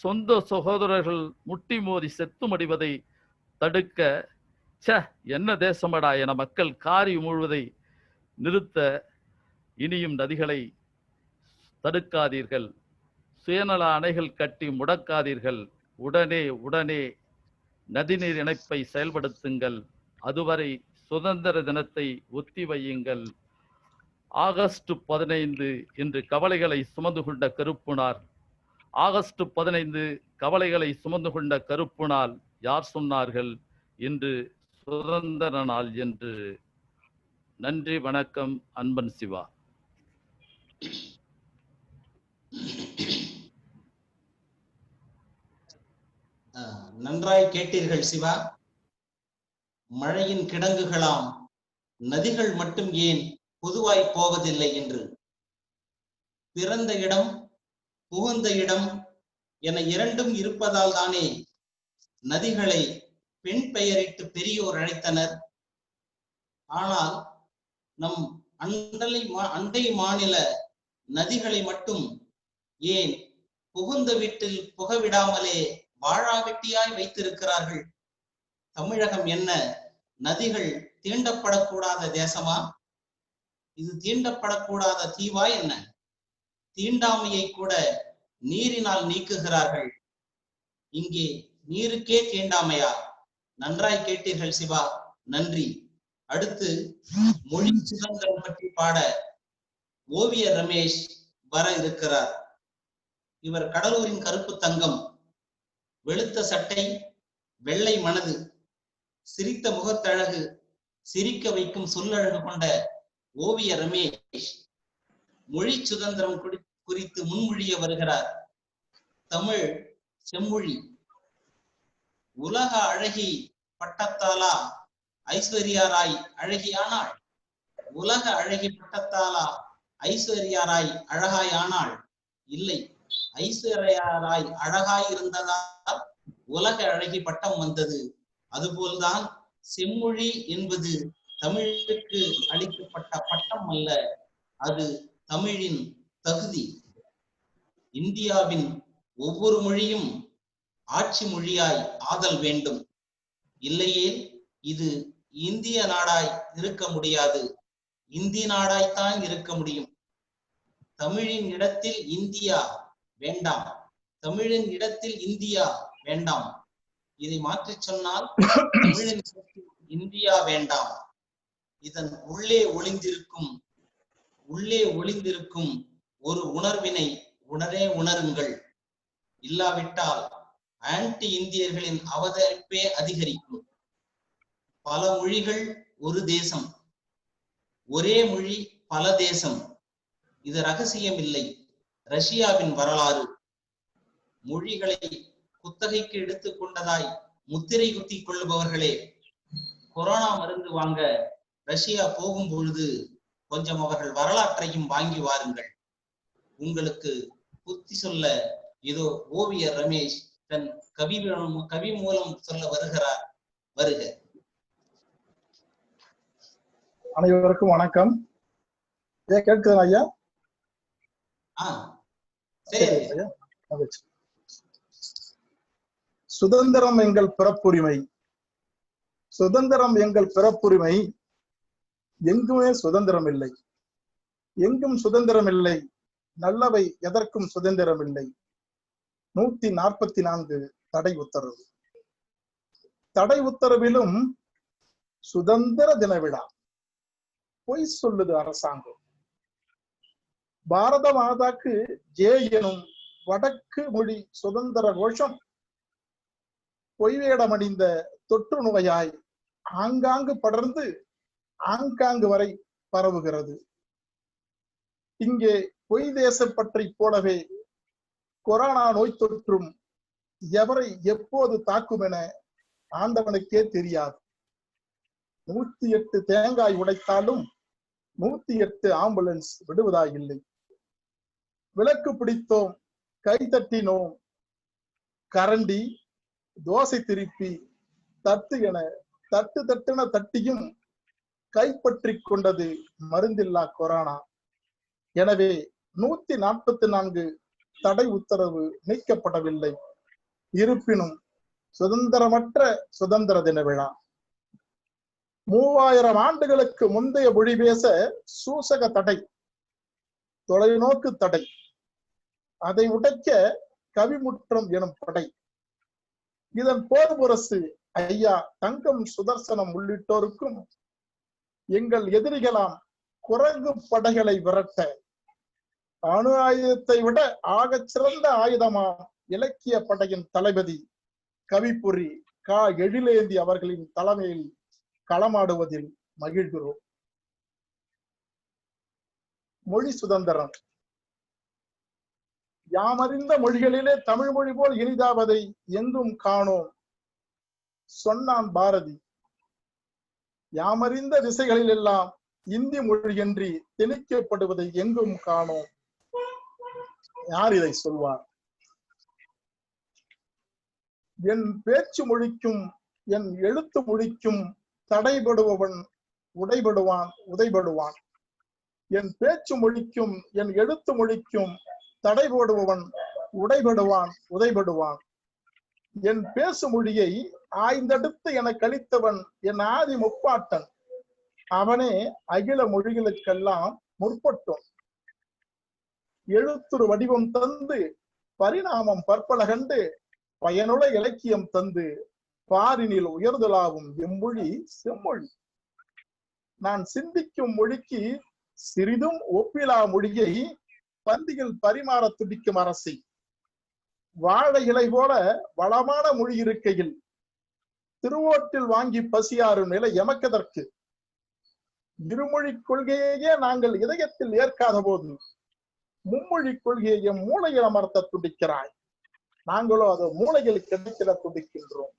சொந்த சகோதரர்கள் முட்டி மோதி செத்து மடிவதை தடுக்க என்ன தேசமடா என மக்கள் காரி உமிழ்வதை நிறுத்த இனியும் நதிகளை தடுக்காதீர்கள், சுயநல அணைகள் கட்டி முடக்காதீர்கள். உடனே நதிநீர் இணைப்பை செயல்படுத்துங்கள். அதுவரை சுதந்திர தினத்தை ஒத்தி வையுங்கள். ஆகஸ்ட் 15 இன்று கவலைகளை சுமந்து கொண்ட கருப்பு நாள். ஆகஸ்ட் 15 கவலைகளை சுமந்து கொண்ட கருப்பு நாள். யார் சொன்னார்கள் இன்று சுதந்திர நாள் என்று? நன்றி, வணக்கம். அன்பன் சிவா. நன்றாய் கேட்டீர்கள் சிவா. மழையின் கிடங்குகளாம் நதிகள் மட்டும் ஏன் பொதுவாய் போவதில்லை என்று. பிறந்த இடம் புகுந்த இடம் என இரண்டும் இருப்பதால் தானே நதிகளை பெண் பெயரிட்டு பெரியோர் அழைத்தனர். ஆனால் நம் அண்டை மாநில நதிகளை மட்டும் ஏன் புகுந்த வீட்டில் புகவிடாமலே வாழாவெட்டியாய் வைத்திருக்கிறார்கள்? தமிழகம் என்ன நதிகள் தீண்டப்படக்கூடாத தேசமா? இது தீண்டப்படக்கூடாத தீவா என்ன? தீண்டாமையை கூட நீரினால் நீக்குகிறார்கள். இங்கே நீருக்கே தீண்டாமையா? நன்றாய் கேட்டீர்கள் சிவா, நன்றி. அடுத்து மொழி சுதந்திரம் பற்றி பாட ஓவியர் ரமேஷ் வர இருக்கிறார். இவர் கடலூரின் கருப்பு தங்கம், வெளுத்த சட்டை, வெள்ளை மனது, சிரித்த முகத்தழகு, சிரிக்க வைக்கும் சொல்லழகு கொண்ட ஓவியர் ரமேஷ் மொழி சுதந்திரம் குறித்து முன்மொழிய வருகிறார். தமிழ் செம்மொழி. உலக அழகி பட்டத்தாலா ஐஸ்வர்யா ராய் அழகியானாள்? உலக அழகி பட்டத்தாலா ஐஸ்வர்யா ராய் அழகாய் ஆனாள்? இல்லை, ஐஸ்வர்யா ராய் அழகாய் இருந்ததால் உலக அழகி பட்டம் வந்தது. அதுபோல்தான் செம்மொழி என்பது தமிழுக்கு அளிக்கப்பட்ட பட்டம் அல்ல, அது தமிழின் தகுதி. இந்தியாவின் ஒவ்வொரு மொழியும் ஆட்சி மொழியாய் ஆதல் வேண்டும். இல்லையே இது இந்திய நாடாய் இருக்க முடியாது, இந்தி நாடாய்த்தான் இருக்க முடியும். தமிழின் இடத்தில் இந்தியா வேண்டாம், தமிழின் இடத்தில் இந்தியா வேண்டாம். இதை மாற்றி சொன்னால் தமிழின் இந்தியா வேண்டாம். இதன் உள்ளே ஒளிந்திருக்கும் ஒரு உணர்வினை உணருங்கள். இல்லாவிட்டால் ஆன்டி இந்தியர்களின் அவதரிப்பே அதிகரிக்கும். பல மொழிகள் ஒரு தேசம், ஒரே மொழி பல தேசம். இது ரகசியம் இல்லை, ரஷ்யாவின் வரலாறு. மொழிகளை குத்தகைக்கு எடுத்துக் கொண்டதாய் முத்திரை குத்தி கொள்ளுபவர்களே, கொரோனா மருந்து வாங்க ரஷ்யா போகும் பொழுது கொஞ்சம் அவர்கள் வரலாற்றையும் வாங்கி வாருங்கள். உங்களுக்கு புத்தி சொல்ல இதோ ஓவியர் ரமேஷ் தன் கவி மூலம் சொல்ல வருகிறார். வருக. அனைவருக்கும் வணக்கம். கேட்குதா ஐயா? சுதந்திரம் எங்கள் பிறப்புரிமை, சுதந்திரம் எங்கள் பிறப்புரிமை. எங்குமே சுதந்திரம் இல்லை, எங்கும் சுதந்திரம் இல்லை, நல்லவை எதற்கும் சுதந்திரம் இல்லை. 144 தடை உத்தரவு. தடை உத்தரவிலும் சுதந்திர தின விழா. பொய் சொல்லுது அரசாங்கம். பாரத மாதாக்கு ஜே எனும் வடக்கு மொழி சுதந்திர கோஷம் பொய்வேடமணிந்த தொற்று நோயாய் ஆங்காங்கு படர்ந்து ஆங்காங்கு வரை பரவுகிறது. இங்கே பொய் தேசப்பற்றை போலவே கொரோனா நோய் தொற்றும் எவரை எப்போது தாக்கும் என ஆண்டவனுக்கே தெரியாது. 108 தேங்காய் உடைத்தாலும் 108 ஆம்புலன்ஸ் விடுவதாயில்லை. விளக்கு பிடித்தோம், கை தட்டினோம், கரண்டி தோசை திருப்பி தட்டு என தட்டு தட்டுன தட்டியும் கைப்பற்றி கொண்டது மருந்தில்லா கொரோனா. எனவே 144 தடை உத்தரவு நீக்கப்படவில்லை. இருப்பினும் சுதந்திரமற்ற சுதந்திர தின விழா 3000 ஆண்டுகளுக்கு முந்தைய மொழி பேச சூசக தடை, தொலைநோக்கு தடை, அதை உடைக்க கவிமுற்றம் எனும் படை. இதன் போர் முரசு ஐயா தங்கம் சுதர்சனம் உள்ளிட்டோருக்கும் எங்கள் எதிரிகளாம் குரங்கு படைகளை விரட்ட அணு ஆயுதத்தை விட ஆகச் சிறந்த ஆயுதமாம் இலக்கிய படையின் தளபதி கவிப்புரி கா எழிலேந்தி அவர்களின் தலைமையில் களமாடுவதில் மகிழ்கிறோம். மொழி சுதந்திரம். யாமறிந்த மொழிகளிலே தமிழ் மொழி போல் இனிதாவதை எங்கும் காணோம் சொன்னான் பாரதி. யாமறிந்த திசைகளில் எல்லாம் இந்தி மொழியின்றி திணிக்கப்படுவதை எங்கும் காணோம். யார் இதை சொல்வார்? என் பேச்சு மொழிக்கும் என் எழுத்து மொழிக்கும் தடைபடுபவன் உடைபடுவான் உதைபடுவான். என் பேச்சு மொழிக்கும் என் எழுத்து மொழிக்கும் தடை போடுபவன் உடைபடுவான் உதைபடுவான். என் பேசு மொழியை ஆய்ந்தெடுத்து என கழித்தவன் என் ஆதி முப்பாட்டன். அவனே அகில மொழிகளுக்கெல்லாம் முற்பட்டோன். எழுத்துரு வடிவம் தந்து பரிணாமம் பற்பல கண்டு பயனுள்ள இலக்கியம் தந்து பாரினில் உயர்தலாவும் எம்மொழி செம்மொழி. நான் சிந்திக்கும் மொழிக்கு சிறிதும் ஒப்பிலா மொழியை பந்தியில் பரிமாற துடிக்கும் அரசி. வாழை இலை போல வளமான மொழி இருக்கையில் திருவோட்டில் வாங்கி பசியாறும் நிலை எமக்கதற்கு? இருமொழி கொள்கையே நாங்கள் இதயத்தில் ஏற்காத போது மும்மொழி கொள்கையை மூளையில் அமர்த்த துடிக்கிறாய். நாங்களோ அதை மூளையில் கிடைக்கிற துடிக்கின்றோம்.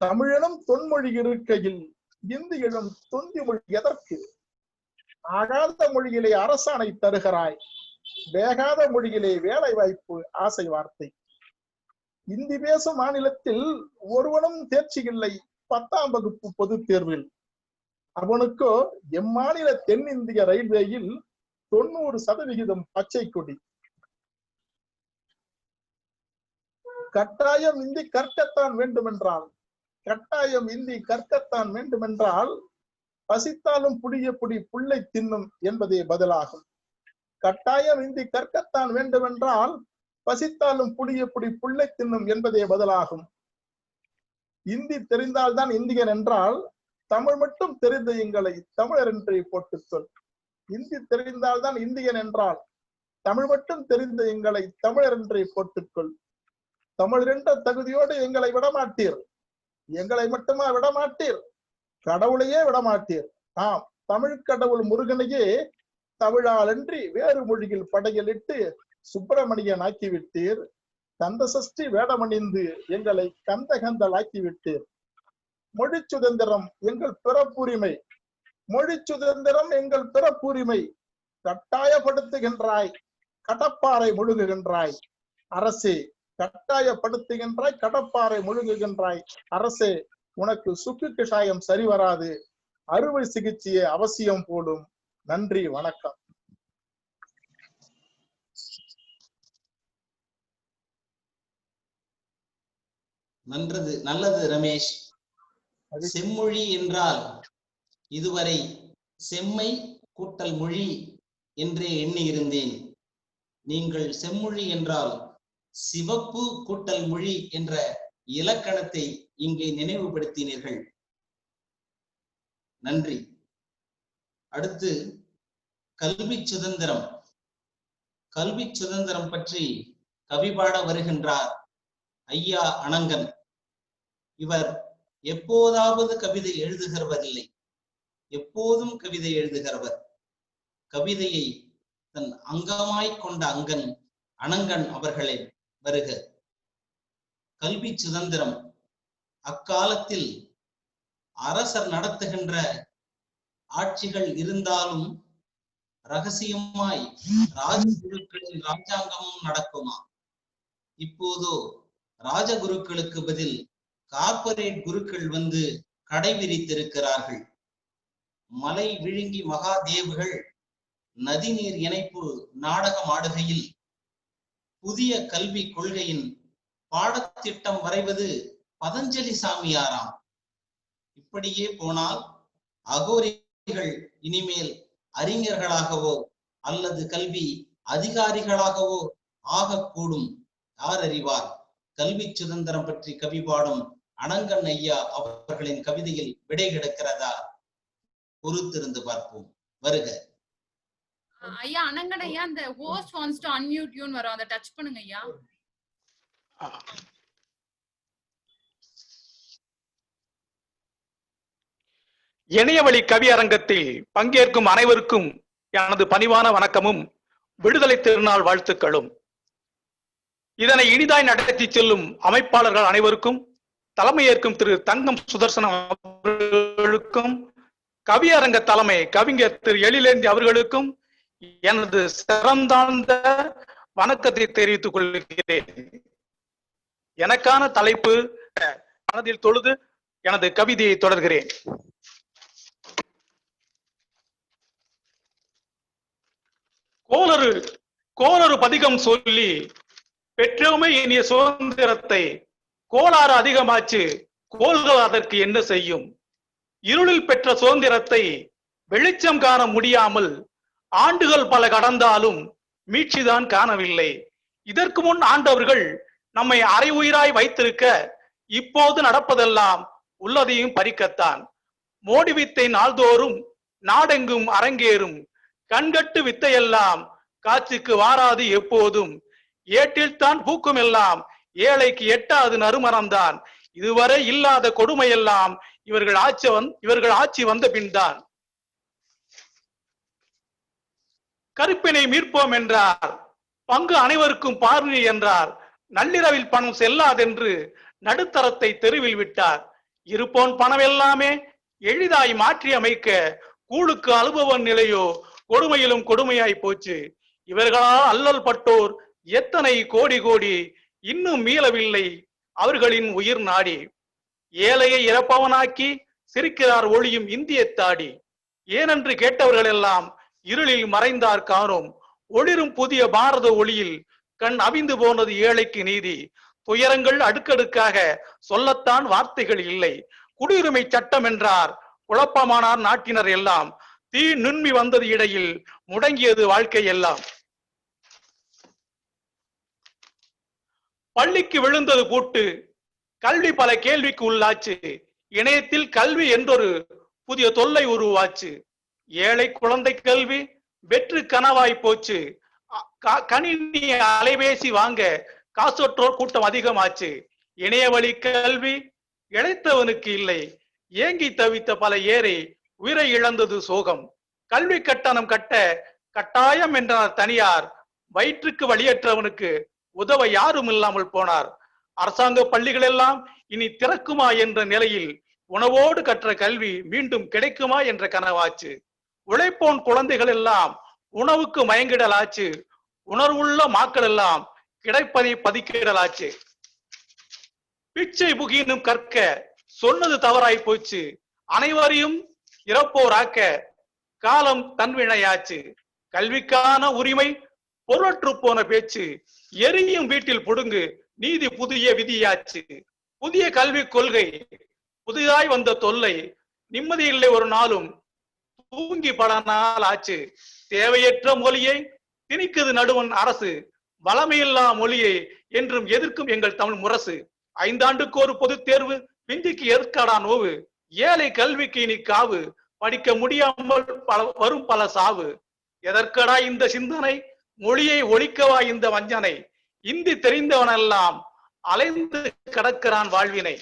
தமிழனும் தொன்மொழி இருக்கையில் இந்தியிலும் தொந்தி மொழி எதற்கு? ஆகாத மொழியிலே அரசாணை தருகிறாய், வேகாத மொழியிலே வேலை வாய்ப்பு ஆசை வார்த்தை. இந்தி பேசும் மாநிலத்தில் ஒருவனும் தேர்ச்சி இல்லை 10ஆம் வகுப்பு பொது தேர்வில். அவனுக்கோ எம்மாநில தென்னிந்திய ரயில்வேயில் 90% பச்சை கொடி. கட்டாயம் இந்தி கற்கத்தான் வேண்டுமென்றால் பசித்தாலும் புடிய புடி புள்ளை தின்னும் என்பதே பதிலாகும். கட்டாயம் இந்தி கற்கத்தான் வேண்டுமென்றால் பசித்தாலும் புடிய புடி புள்ளை தின்னும் என்பதே பதிலாகும். இந்தி தெரிந்தால்தான் இந்தியன் என்றால் தமிழ் மட்டும் தெரிந்த எங்களை தமிழர் என்று போட்டுச் சொல். இந்தி தெரிந்தால்தான் இந்தியன் என்றால் தமிழ் மட்டும் தெரிந்த எங்களை தமிழர் என்றே போட்டுக்கொள். தமிழ் என்ற தகுதியோடு எங்களை விடமாட்டீர். எங்களை மட்டுமா விடமாட்டீர், கடவுளையே விடமாட்டீர். ஆம், தமிழ் கடவுள் முருகனையே தமிழாலன்றி வேறு மொழியில் படையலிட்டு சுப்பிரமணியன் ஆக்கிவிட்டீர். கந்த சஷ்டி வேடமணிந்து எங்களை கந்தகந்தலாக்கிவிட்டீர். மொழி சுதந்திரம் எங்கள் பிறப்புரிமை, மொழி சுதந்திரம் எங்கள் பிறப்புரிமை. கட்டாயப்படுத்துகின்றாய், கடப்பாறை முழுகுகின்றாய் அரசே. கட்டாயப்படுத்துகின்றாய், கடப்பாறை முழுங்குகின்றாய் அரசே. உனக்கு சுக்கு கஷாயம் சரி வராது, அறுவை சிகிச்சையே அவசியம் போலும். நன்றி, வணக்கம். நல்லது ரமேஷ். செம்மொழி என்றால் இதுவரை செம்மை கூட்டல் மொழி என்றே எண்ணி இருந்தேன். நீங்கள் செம்மொழி என்றால் சிவப்பு கூட்டல் மொழி என்ற இலக்கணத்தை இங்கே நினைவுபடுத்தினீர்கள். நன்றி. அடுத்து கல்வி சுதந்திரம். கல்வி சுதந்திரம் பற்றி கவி பாட வருகின்றார் ஐயா அனங்கன். இவர் எப்போதாவது கவிதை எழுதுகிறவரில்லை, எப்போதும் கவிதை எழுதுகிறவர். கவிதையை தன் அங்கமாய் கொண்ட அனங்கன் அவர்களை வருக. கல்வி சுதந்திரம். அக்காலத்தில் அரசர் நடத்துகின்ற ஆட்சிகள் இருந்தாலும் ரகசியமாய் ராஜகுருக்களின் ராஜாங்கமும் நடக்குமா? இப்போதோ ராஜகுருக்களுக்கு பதில் கார்ப்பரேட் குருக்கள் வந்து கடை விரித்திருக்கிறார்கள். மலை விழுங்கி மகாதேவுகள் நதிநீர் இணைப்பு நாடகம் ஆடுகையில் புதிய கல்வி கொள்கையின் பாடத்திட்டம் வரைவது பதஞ்சலி சாமியாராம். இப்படியே போனால் அகோரிகள் இனிமேல் அறிஞர்களாகவோ அல்லது கல்வி அதிகாரிகளாகவோ ஆகக்கூடும். யார் அறிவார்? கல்வி சுதந்திரம் பற்றி கவி பாடும் அனங்கன் ஐயா அவர்களின் கவிதையில் விடை கிடக்கிறதா? பொறுத்திருந்து பார்ப்போம். வருக. ஐயா அனங்கன் ஐயா, அந்த ஹோஸ்ட் வாண்ட்ஸ் டு அன்மியூட் யூன்னு வரும், அதை டச் பண்ணுங்க ஐயா. இணையவழி கவி அரங்கத்தில் பங்கேற்கும் அனைவருக்கும் எனது பணிவான வணக்கமும் விடுதலை திருநாள் வாழ்த்துக்களும். இதனை இனிதாய் நடத்தி செல்லும் அமைப்பாளர்கள் அனைவருக்கும், தலைமையேற்கும் திரு தங்கம் சுதர்சனம் அவர்களுக்கும், கவியரங்க தலைமை கவிஞர் திரு எழிலேந்தி அவர்களுக்கும் எனது சிறந்தாழ்ந்த வணக்கத்தை தெரிவித்துக் கொள்கிறேன். எனக்கான தலைப்பு மனதில் தொழுது எனது கவிதையை தொடர்கிறேன். கோளறு பதிகம் சொல்லி பெற்றோமே இனிய சுதந்திரத்தை, கோளாறு அதிகமாச்சு கோள்கள் அதற்கு என்ன செய்யும்? இருளில் பெற்ற சுதந்திரத்தை வெளிச்சம் காண முடியாமல் ஆண்டுகள் பல கடந்தாலும் மீட்சிதான் காணவில்லை. இதற்கு முன் ஆண்டவர்கள் நம்மை அரை உயிராய் வைத்திருக்க இப்போது நடப்பதெல்லாம் உள்ளதையும் பறிக்கத்தான். மோடி வித்தை நாள்தோறும் நாடெங்கும் அரங்கேறும், கண்கட்டு வித்தையெல்லாம் காட்சிக்கு வாராது எப்போதும். ஏட்டில் தான் பூக்கும் எல்லாம் ஏழைக்கு எட்டாது நறுமணம்தான். இதுவரை இல்லாத கொடுமையெல்லாம் இவர்கள் ஆட்சி வந்த பின்தான். கருப்பினை மீட்போம் என்றார், பங்கு அனைவருக்கும் பார்வை என்றார். நள்ளிரவில் பணம் செல்லாதென்று நடுத்தரத்தை தெருவில் விட்டார். இருப்போன் பணம் எல்லாமே எளிதாய் மாற்றி அமைக்க கூழுக்கு அனுபவம் நிலையோ கொடுமையிலும் கொடுமையாய் போச்சு. இவர்களால் அல்லல் பட்டோர் எத்தனை கோடி கோடி இன்னும் மீளவில்லை அவர்களின் உயிர் நாடி. ஏழையை இறப்பவனாக்கி சிரிக்கிறார் ஒளியும் இந்திய தாடி. ஏனென்று கேட்டவர்கள் எல்லாம் இருளில் மறைந்தார் காணோம். ஒளிரும் புதிய பாரத ஒளியில் கண் அவிந்து போனது ஏழைக்கு நீதி. துயரங்கள் அடுக்கடுக்காக சொல்லத்தான் வார்த்தைகள் இல்லை. குடியுரிமை சட்டம் என்றார், குழப்பமானார் நாட்டினர் எல்லாம். தீ நுண்மி வந்தது இடையில் முடங்கியது வாழ்க்கை எல்லாம். பள்ளிக்கு விழுந்தது பூட்டு, கல்வி பல கேள்விக்கு உள்ளாச்சு. இணையத்தில் கல்வி என்றொரு புதிய தொல்லை உருவாச்சு. ஏழை குழந்தை கல்வி வெற்று கனவாய் போச்சு. கணினி அலைபேசி வாங்க காசோற்றோர் கூட்டம் அதிகமாச்சு. இணைய வழி கல்வி இழைத்தவனுக்கு இல்லை, ஏங்கி தவித்த பல ஏரை உயிரை இழந்தது சோகம். கல்வி கட்டணம் கட்ட கட்டாயம் என்றார் தனியார், வயிற்றுக்கு வழியற்றவனுக்கு உதவ யாரும் இல்லாமல் போனார். அரசாங்க பள்ளிகள் எல்லாம் இனி திறக்குமா என்ற நிலையில் உணவோடு கற்ற கல்வி மீண்டும் கிடைக்குமா என்ற கனவாச்சு. உழைப்போன் குழந்தைகள் எல்லாம் உணவுக்கு மயங்கிடலாச்சு. உணர்வுள்ள மாக்கள் எல்லாம் கிடைப்பதை பதிக்கிடலாச்சு. பிச்சை புகினும் கற்க சொன்னது தவறாய் போச்சு. அனைவரையும் இறப்போராக்க காலம் தன்வினையாச்சு. கல்விக்கான உரிமை பொருளற்று போன பேச்சு. எரியும் வீட்டில் புடுங்கு நீதி புதிய விதியாச்சு. புதிய கல்விக் கொள்கை புதிதாய் வந்த தொல்லை. நிம்மதி இல்லை ஒரு நாளும், தூங்கி பல நாள் ஆச்சு. தேவையற்ற மொழியை திணிக்குது நடுவன் அரசு. வளமையில்லா மொழியை என்றும் எதிர்க்கும் எங்கள் தமிழ் முரசு. 5 ஆண்டுக்கு ஒரு பொது தேர்வு, பிஞ்சுக்கு எற்கடா நோவு. ஏழை கல்விக்கு இனி காவு, படிக்க முடியாமல் வரும் பல சாவு. எதற்கடா இந்த சிந்தனை, மொழியை ஒழிக்கவா இந்த வஞ்சனை, இந்தி தெரிந்தவனெல்லாம் அலைந்து கடக்கிறான் வாழ்வினை.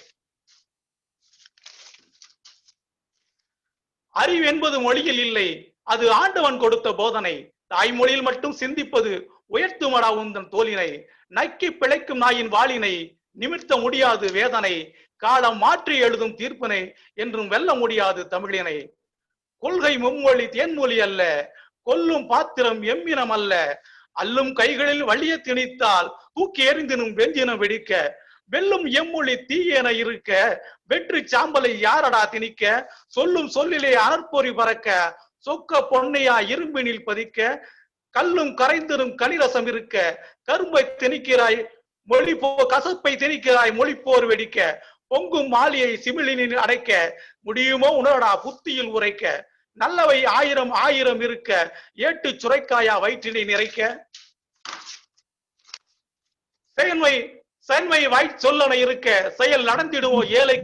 அறிவு என்பது மொழியில் இல்லை, அது ஆண்டவன் கொடுத்த போதனை. தாய்மொழியில் மட்டும் சிந்திப்பது உயர்த்துமடா உந்தன் தோலினை. நக்கி பிழைக்கும் நாயின் வாளினை நிமிர்த்த முடியாது வேதனை. காலம் மாற்றி எழுதும் தீர்ப்பினை என்றும் வெல்ல முடியாது தமிழினை. கொள்கை மும்மொழி தேன்மொழி அல்ல, கொல்லும் பாத்திரம் எம்மினம் அல்ல. அல்லும் கைகளில் வலிய திணித்தால் தூக்கி எறிந்தினும் வெஞ்சினம் வெடிக்க. வெல்லும் எம்மொழி தீயென இருக்க, வெற்றி சாம்பலை யாரடா திணிக்க. சொல்லும் சொல்லிலே அனற்பொறி பறக்க, சொக்க பொன்னையா இரும்பினில் பதிக்க. கல்லும் கரைந்திரும் கனிரசம் இருக்க, கரும்பை திணிக்கிறாய் மொழி கசப்பை திணிக்கிறாய் மொழிப்போர் வெடிக்க. பொங்கும் மாலியை சிமிழினில் அடைக்க, முடியுமோ உணரடா புத்தியில் உரைக்க. நல்லவை ஆயிரம் ஆயிரம் இருக்க, ஏட்டு சுரைக்காயா வயிற்றினை நிறைக்க. சென்மை வாய் சொல்லன இருக்க, செயல் நடந்திடுவோம் ஏழை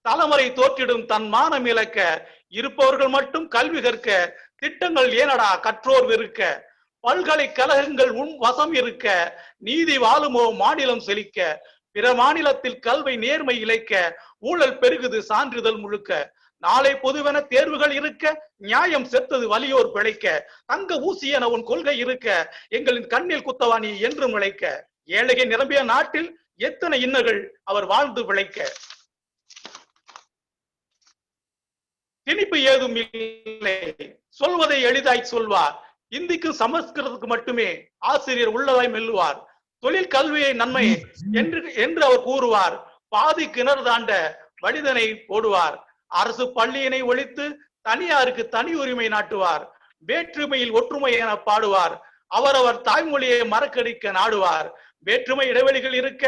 தலைமுறை தோற்றிடும் தன் மானம் இழக்க. இருப்பவர்கள் மட்டும் கல்வி கற்க, திட்டங்கள் ஏனடா கற்றோர் வெறுக்க. பல்கலைக்கழகங்கள் உன் வசம் இருக்க, நீதி வாழுமோ மாநிலம் செழிக்க. பிற மாநிலத்தில் கல்வி நேர்மை இழைக்க, ஊழல் பெருகுது சான்றிதழ் முழுக்க. நாளை பொதுவென தேர்வுகள் இருக்க, நியாயம் செத்தது வலியோர் பிழைக்க. தங்க ஊசி என உன் கொள்கை இருக்க, எங்களின் கண்ணில் குத்தவாணி என்றும் விளைக்க. ஏழைகை நிரம்பிய நாட்டில் எத்தனை இன்னர்கள் அவர் வாழ்ந்து பிழைக்க. திணிப்பு ஏதும் இல்லை, சொல்வதை எளிதாய் சொல்வார். இந்திக்கு சமஸ்கிருதத்துக்கு மட்டுமே ஆசிரியர் உள்ளதாய் மெல்லுவார். தொழில் கல்வியை நன்மை என்று அவர் கூறுவார். பாதி கிணறு தாண்ட வடிதனை போடுவார். அரசு பள்ளியினை ஒழித்து தனியாருக்கு தனி உரிமை நாட்டுவார். வேற்றுமையில் ஒற்றுமை என பாடுவார். அவரவர் தாய்மொழியை மறக்கடிக்க நாடுவார். வேற்றுமை இடைவெளிகள் இருக்க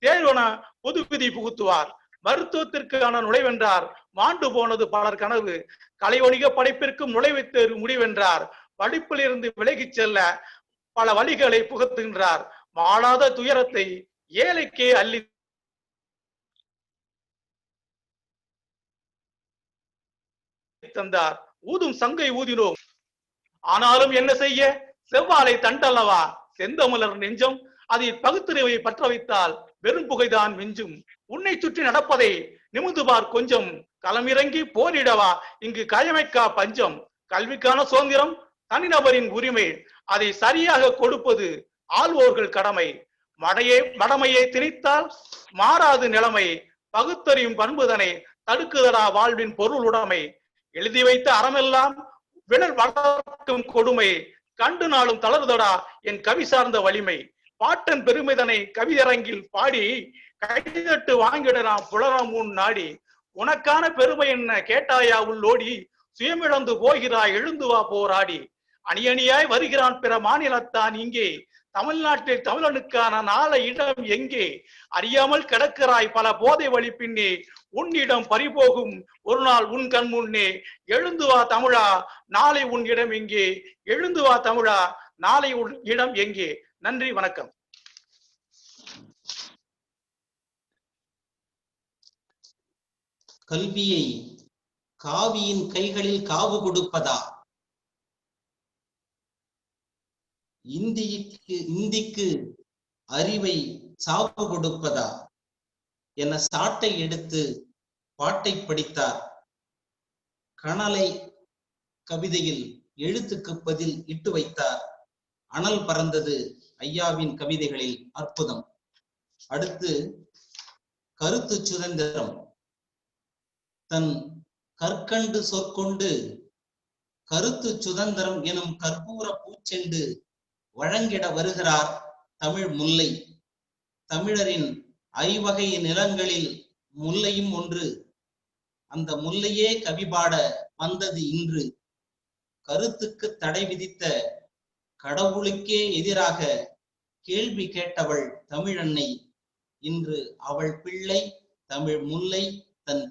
தேர்வன புது விதி புகுத்துவார். மருத்துவத்திற்கான நுழைவென்றார், மாண்டு போனது பலர் கனவு. கலை வணிக படைப்பிற்கும் நுழைவுத் தேர்வு முடிவென்றார். படிப்பில் இருந்து விலகிச் செல்ல பல வழிகளை புகுத்துகின்றார். மாளாத துயரத்தை ஏழைக்கே அள்ளி தந்தார். ஊதும் சங்கை ஊதினோம், ஆனாலும் என்ன செய்ய, செவ்வாழை தண்டல்லவா செந்தமிழர் நெஞ்சம். அதில் பகுத்தறிவை பற்ற வைத்தால் வெறும் புகைதான் மிஞ்சும். உன்னை சுற்றி நடப்பதை நிமிந்து பார் கொஞ்சம், களமிறங்கி போரிடவா இங்கு கயமைக்கா பஞ்சம். கல்விக்கான சுதந்திரம் தனிநபரின் உரிமை, அதை சரியாக கொடுப்பது ஆள்வோர்கள் கடமை. மடமையை திணித்தால் மாறாது நிலைமை, பகுத்தறியும் பண்புதனை தடுக்குதடா வாழ்வின் பொருள் உடைமை. எழுதி வைத்த அறமெல்லாம் விடல் வளர்க்கும் கொடுமை, கண்டு நாளும் தளர்தடா என் கவி சார்ந்த வலிமை. பாட்டன் பெருமிதனை கவியரங்கில் பாடி, கைதட்டு வாங்கிடலாம் புலரம் முன் நாடி. உனக்கான பெருமை என்ன கேட்டாயா உள்ளோடி, சுயமிழந்து போகிறாய் எழுந்து வா போராடி. அணியணியாய் வருகிறான் பிற மாநிலத்தான் இங்கே, தமிழ்நாட்டில் தமிழனுக்கான நாள இடம் எங்கே. அறியாமல் கிடக்கிறாய் பல போதை வழி பின்னே, உன்னிடம் பறிபோகும் ஒரு நாள் உன் கண் முன்னே. எழுந்து வா தமிழா நாளை உன் இடம் எங்கே, எழுந்து வா தமிழா நாளை உன் இடம் எங்கே. நன்றி, வணக்கம். கல்வியை காவியின் கைகளில் காவு கொடுப்பதா, இந்திக்கு அறிவை சாவு கொடுப்பதா என சாட்டை எடுத்து பாட்டை படித்தார். கனலை கவிதையில் எழுத்துக்கு பதில் இட்டு வைத்தார். அனல் பறந்தது ஐயாவின் கவிதைகளில் அற்புதம். அடுத்து கருத்து சுதந்திரம். தன் கற்கண்டு சொற்கொண்டு கருத்து சுதந்திரம் எனும் கற்பூர பூச்செண்டு வழங்கிட வருகிறார் தமிழ் முல்லை. தமிழரின் ஐவகை நிலங்களில் முல்லையும் ஒன்று. அந்த முல்லையே கவிபாட வந்தது இன்று. கருத்துக்கு தடை விதித்த கடவுளுக்கே எதிராக கேள்வி கேட்டவள் தமிழன்னை. இன்று அவள் பிள்ளை தமிழ் முல்லை தன்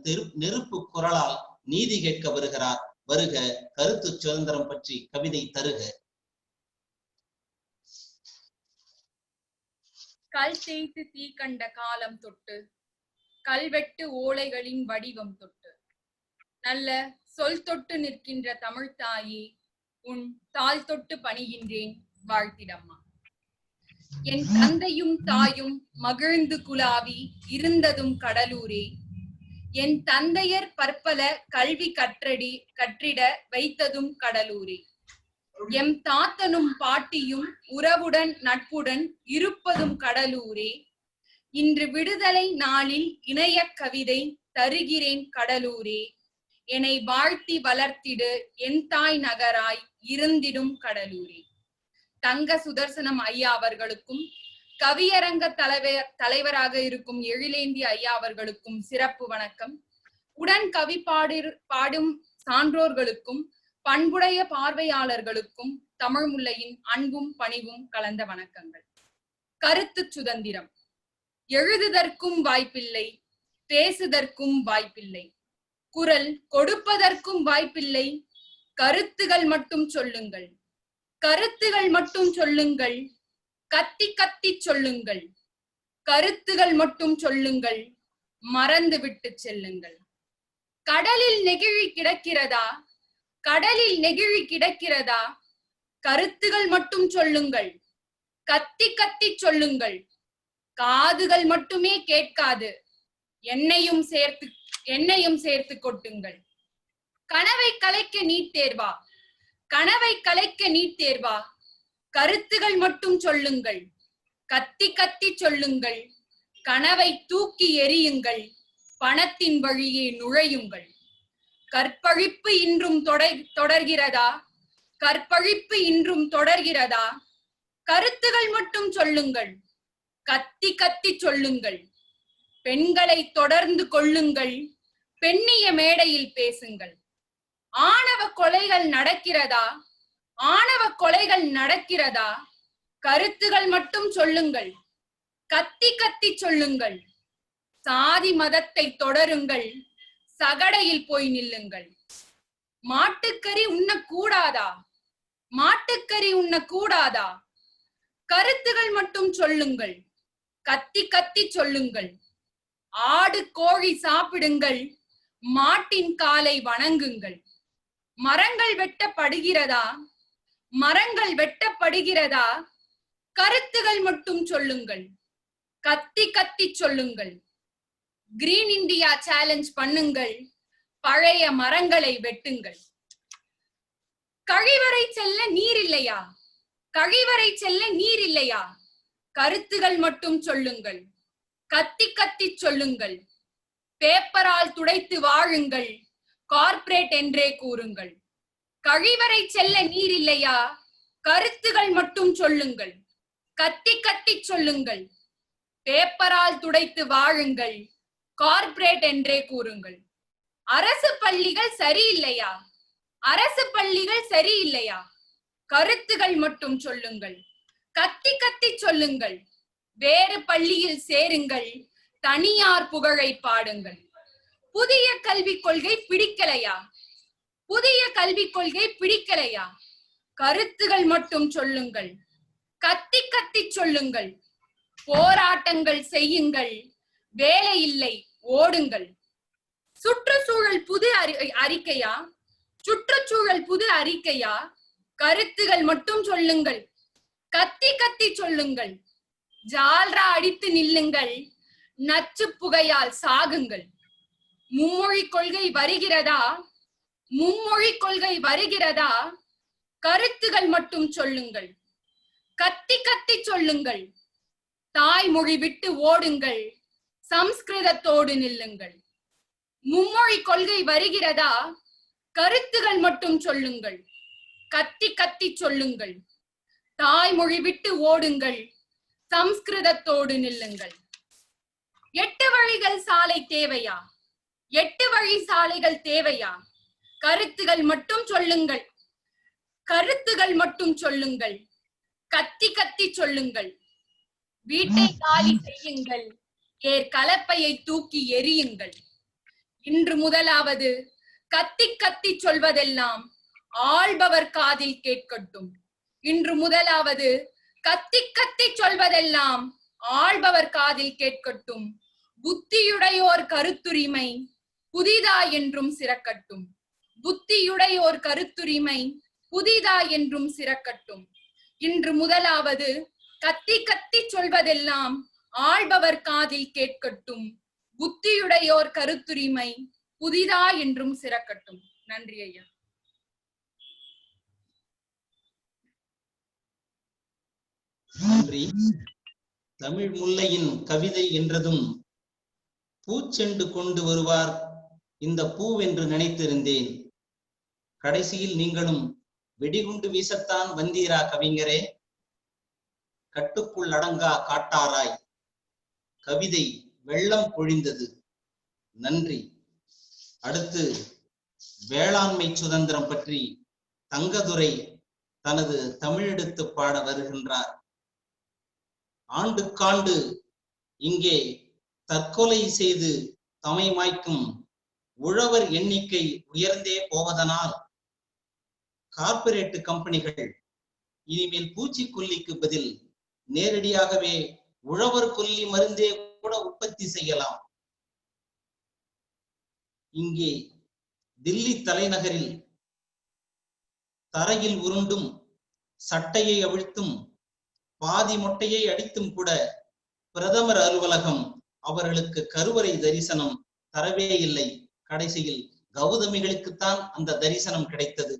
நெருப்பு குரலால் நீதி கேட்க வருகிறார். வருக, கருத்து சுதந்திரம் பற்றி கவிதை தருக. கல் தேய்த்து தீ கண்ட காலம் தொட்டு, கல்வெட்டு ஓலைகளின் வடிவம் தொட்டு, நல்ல சொல் தொட்டு நிற்கின்ற தமிழ் தாயே, உன் தாள் தொட்டு பணிகின்றேன், வாழ்த்திடம்மா. என் தந்தையும் தாயும் மகிழ்ந்து குலாவி இருந்ததும் கடலூரே, என் தந்தையர் பற்பல கல்வி கற்றிட வைத்ததும் கடலூரே, எம் தாத்தனும் பாட்டியும் உறவுடன் நட்புடன் இருப்பதும் கடலூரே, இன்று விடுதலை நாளில் இணைய கவிதை தருகிறேன் கடலூரே, என்னை வாழ்த்தி வளர்த்திடு என் தாய் நகராய் இருந்திடும் கடலூரே. தங்க சுதர்சனம் ஐயா அவர்களுக்கும் கவியரங்க தலைவராக இருக்கும் எழிலேந்தி ஐயா அவர்களுக்கும் சிறப்பு வணக்கம். உடன் கவி பாடும் சான்றோர்களுக்கும் பண்புடைய பார்வையாளர்களுக்கும் தமிழ் முல்லையின் அன்பும் பணிவும் கலந்த வணக்கங்கள். கருத்து சுதந்திரம். எழுதுதற்கும் வாய்ப்பில்லை, பேசுதற்கும் வாய்ப்பில்லை, குரல் கொடுப்பதற்கும் வாய்ப்பில்லை, கருத்துகள் மட்டும் சொல்லுங்கள், கருத்துகள் மட்டும் சொல்லுங்கள், கத்தி கத்தி சொல்லுங்கள், கருத்துகள் மட்டும் சொல்லுங்கள், மறந்து விட்டு செல்லுங்கள். கடலில் நெகிழி கிடக்கிறதா, கடலில் நெகிழி கிடக்கிறதா, கருத்துகள் மட்டும் சொல்லுங்கள், கத்தி கத்தி சொல்லுங்கள், காதுகள் மட்டுமே கேட்காது, என்னையும் சேர்த்து கொட்டுங்கள். கனவை கலைக்க நீட் தேர்வா, கனவை கலைக்க நீட் தேர்வா, கருத்துகள் மட்டும் சொல்லுங்கள், கத்தி கத்தி சொல்லுங்கள், கனவை தூக்கி எறியுங்கள், பணத்தின் வழியே நுழையுங்கள். கற்பழிப்பு இன்றும் தொடர்கிறதா, கற்பழிப்பு இன்றும் தொடர்கிறதா, கருத்துகள் மட்டும் சொல்லுங்கள், கத்தி கத்தி சொல்லுங்கள். பெண்களை தொடர்ந்து கொள்ளுங்கள், பெண்ணிய மேடையில் பேசுங்கள். ஆணவ கொலைகள் நடக்கிறதா, ஆணவ கொலைகள் நடக்கிறதா, கருத்துகள் மட்டும் சொல்லுங்கள், கத்தி கத்தி சொல்லுங்கள். சாதி மதத்தை தொடருங்கள், சகடையில் போய் நில்லுங்கள். மாட்டுக்கறி உண்ணக்கூடாதா, மாட்டுக்கறி உண்ணக்கூடாதா, கருத்துகள் மட்டும் சொல்லுங்கள், கத்தி கத்தி சொல்லுங்கள். ஆடு கோழி சாப்பிடுங்கள், மாட்டின் காலை வணங்குங்கள். மரங்கள் வெட்டப்படுகிறதா, மரங்கள் வெட்டப்படுகிறதா, கருத்துகள் மட்டும் சொல்லுங்கள், கத்தி கத்தி சொல்லுங்கள். கிரீன் இந்தியா சேலஞ்ச் பண்ணுங்கள், பழைய மரங்களை வெட்டுங்கள். கழிவறை செல்ல நீர் இல்லையா, கழிவறை செல்ல நீர் இல்லையா, கருத்துகள் மட்டும் சொல்லுங்கள், கத்தி கத்தி சொல்லுங்கள். பேப்பரால் துடைத்து வாழுங்கள், கார்ப்பரேட் என்றே கூறுங்கள். கழிவறை செல்ல நீர் இல்லையா, கருத்துகள் மட்டும் சொல்லுங்கள், கத்தி கத்தி சொல்லுங்கள். பேப்பரால் துடைத்து வாழுங்கள், கார்ப்பரேட் என்றே கூறுங்கள். அரசு பள்ளிகள் சரியில்லையா, அரசு பள்ளிகள் சரியில்லையா, கருத்துகள் மட்டும் சொல்லுங்கள், கத்தி கத்தி சொல்லுங்கள். வேறு பள்ளியில் சேருங்கள், தனியார் புகழை பாடுங்கள். புதிய கல்விக் கொள்கை பிடிக்கலையா, புதிய கல்விக் கொள்கை பிடிக்கலையா, கருத்துகள் மட்டும் சொல்லுங்கள், கத்தி கத்தி சொல்லுங்கள். போராட்டங்கள் செய்யுங்கள், வேலை இல்லை ஓடுங்கள். சுற்றுச்சூழல் புது அறிக்கையா, சுற்றுச்சூழல் புது அறிக்கையா, கருத்துகள் மட்டும் சொல்லுங்கள், கத்தி கத்தி சொல்லுங்கள். ஜால்ரா அடித்து நில்லுங்கள், நச்சு புகையால் சாகுங்கள். மும்மொழி கொள்கை வருகிறதா, மும்மொழி கொள்கை வருகிறதா, கருத்துகள் மட்டும் சொல்லுங்கள், கத்தி கத்தி சொல்லுங்கள். தாய்மொழி விட்டு ஓடுங்கள், சம்ஸ்கிருதத்தோடு நில்லுங்கள். மும்மொழி கொள்கை வருகிறதா, கருத்துகள் மட்டும் சொல்லுங்கள், கத்தி கத்தி சொல்லுங்கள். தாய்மொழி விட்டு ஓடுங்கள், சம்ஸ்கிருதத்தோடு நில்லுங்கள். 8 வழிகள் சாலை தேவையா, 8 வழி சாலைகள் தேவையா, கருத்துகள் மட்டும் சொல்லுங்கள், கருத்துகள் மட்டும் சொல்லுங்கள், கத்தி கத்தி சொல்லுங்கள். வீட்டை காலி செய்யுங்கள், ஏர் கலப்பையை தூக்கி எறியுங்கள். இன்று முதலாவது கத்தி கத்தி சொல்வதெல்லாம் ஆள்பவர் காதில் கேட்கட்டும். இன்று முதலாவது கத்தி கத்தி சொல்வதெல்லாம் ஆள்பவர் காதில் கேட்கட்டும். புத்தியுடையோர் கருத்துரிமை புதிதா என்றும் சிறக்கட்டும். புத்தியுடையோர் கருத்துரிமை புதிதா என்றும் சிறக்கட்டும். இன்று முதலாவது கத்தி கத்தி சொல்வதெல்லாம் ஆள்பவர் காதில் கேட்கட்டும். புத்தியுடையோர் கருத்துரிமை புதிதா என்றும் சிறக்கட்டும். நன்றி ஐயா. நன்றி. தமிழ் முல்லையின் கவிதை என்றதும் பூச்செண்டு கொண்டு வருவார் இந்த பூவென்று நினைத்திருந்தேன். கடைசியில் நீங்களும் வெடிகுண்டு வீசத்தான் வந்தீரா கவிஞரே? கட்டுக்குள் அடங்கா காட்டாராய் கவிதை வெள்ளம் பொழிந்தது. நன்றி. அடுத்து வேளாண்மை சுதந்திரம் பற்றி தங்கதுரை தனது தமிழெடுத்து பாட வருகின்றார். ஆண்டுக்காண்டு இங்கே தற்கொலை செய்து தமை மாய்க்கும் உழவர் எண்ணிக்கை உயர்ந்தே போவதனால் கார்ப்பரேட் கம்பெனிகள் இனிமேல் பூச்சிக்கொல்லிக்கு பதில் நேரடியாகவே உழவர் கொல்லி மருந்தே கூட உற்பத்தி செய்யலாம். இங்கே தில்லி தலைநகரில் தரையில் உருண்டும் சட்டையை அவிழ்த்தும் பாதி மொட்டையை அடித்தும் கூட பிரதமர் அலுவலகம் அவர்களுக்கு கருவறை தரிசனம் தரவே இல்லை. கடைசியில் கௌதமிகளுக்குத்தான் அந்த தரிசனம் கிடைத்தது.